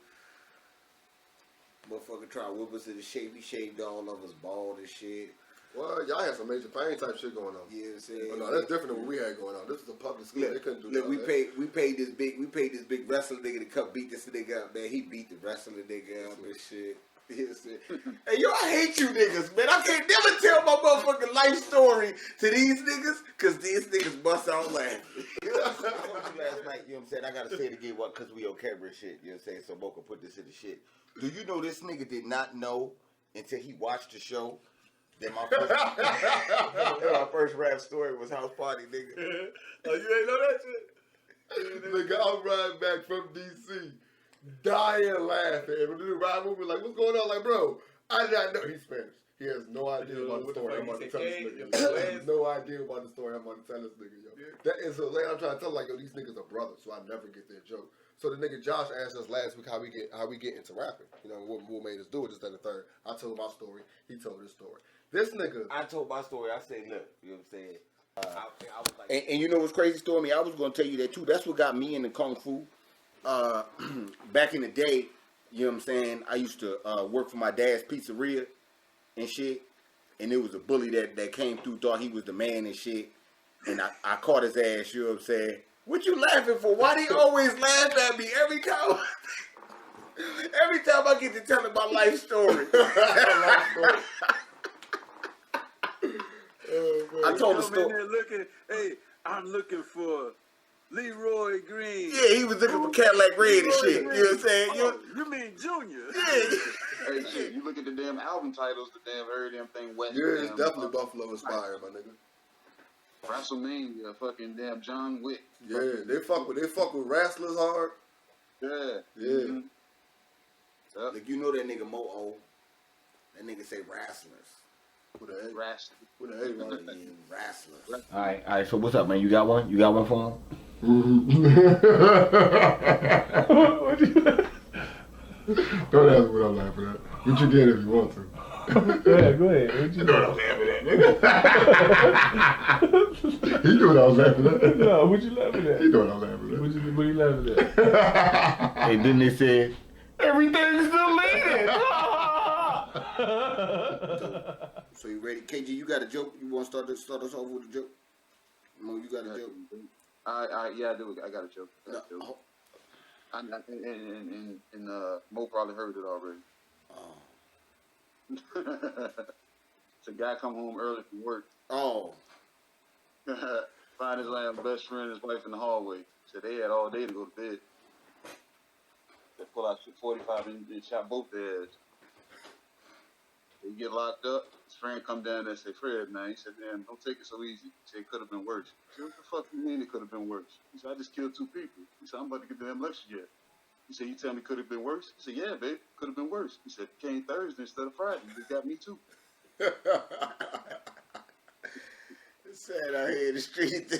Motherfucker tried to whip us into shape. He shaved all of us bald and shit. Well, y'all had some major pain type shit going on. Yeah, I'm saying. But no, that's different than what we had going on. This is a public school. Look, they couldn't do look, that. we paid this big wrestling nigga to come beat this nigga up, man. He beat the wrestling nigga up and shit. Yes, hey, yo, I hate you niggas, man. I can't never tell my motherfucking life story to these niggas, cause these niggas bust out laughing. I told you last night, you know what I'm saying? I gotta say it again, cause we on camera and shit, you know what I'm saying? So Mocha put this in the shit. Do you know this nigga did not know until he watched the show Then my first rap story was House Party, nigga. Oh, you ain't know that shit? Nigga, I'm riding back from DC, dying laughing. And when the ride movie, like, what's going on? Like, bro, I did not know he's Spanish. He has no idea about the story I'm about to tell this nigga. He has no idea about the story I'm about to tell this nigga, yo. That is hilarious. I'm trying to tell him, like, yo, these niggas are brothers, so I never get their joke. So the nigga Josh asked us last week how we get into rapping. You know, what made us do it, this, that, and the third. I told my story. He told his story. This nigga. I told my story. I said, look, you know what I'm saying? I was like, and you know what's crazy, Stormy? I was going to tell you that too. That's what got me into Kung Fu. Back in the day, you know what I'm saying? I used to work for my dad's pizzeria and shit. And there was a bully that came through, thought he was the man and shit. And I caught his ass, you know what I'm saying? What you laughing for? Why do you always laugh at me every time? Every time I get to tell my life story. I told the story. Hey, I'm looking for Leroy Green. Yeah, he was looking for Cadillac Red and shit. You know what I'm saying? Oh, you mean Junior? Yeah. Hey, shit, you look at the damn album titles, the damn every damn thing West. Yeah, it's definitely Buffalo inspired, my nigga. WrestleMania, fucking damn John Wick. Yeah, they fuck with wrestlers hard. Yeah. Yeah. Mm-hmm. Yep. Like, you know that nigga Mo-O. That nigga say wrestlers. With an A. Wrestling. With an A, right? Yeah, wrestlers. All right. So what's up, man? You got one? You got one for him? Don't ask me what I'm laughing at. What you get if you want to. Go ahead. What you know what I'm laughing at, nigga? He knew what I was laughing at. No, what you laughing at? He knew what I was laughing at. What you laughing at? Hey, then they said, everything's deleted. So you ready? KG, you got a joke? You want to start us off with a joke? Mo, you got a joke? Yeah, I do. I got a joke. And Mo probably heard it already. Oh. It's a guy come home early from work. Oh. Find his best friend and his wife in the hallway. Said they had all day to go to bed. They pull out 45 and shot both their heads. They get locked up. His friend come down there and say, Fred, man. He said, damn, don't take it so easy. He said, it could have been worse. He said, what the fuck you mean it could have been worse? He said, I just killed 2 people. He said, I'm about to get the damn lecture yet. He said, you tell me could have been worse? He said, yeah, babe, could have been worse. He said, it came Thursday instead of Friday. You got me too. It's sad out here in the street.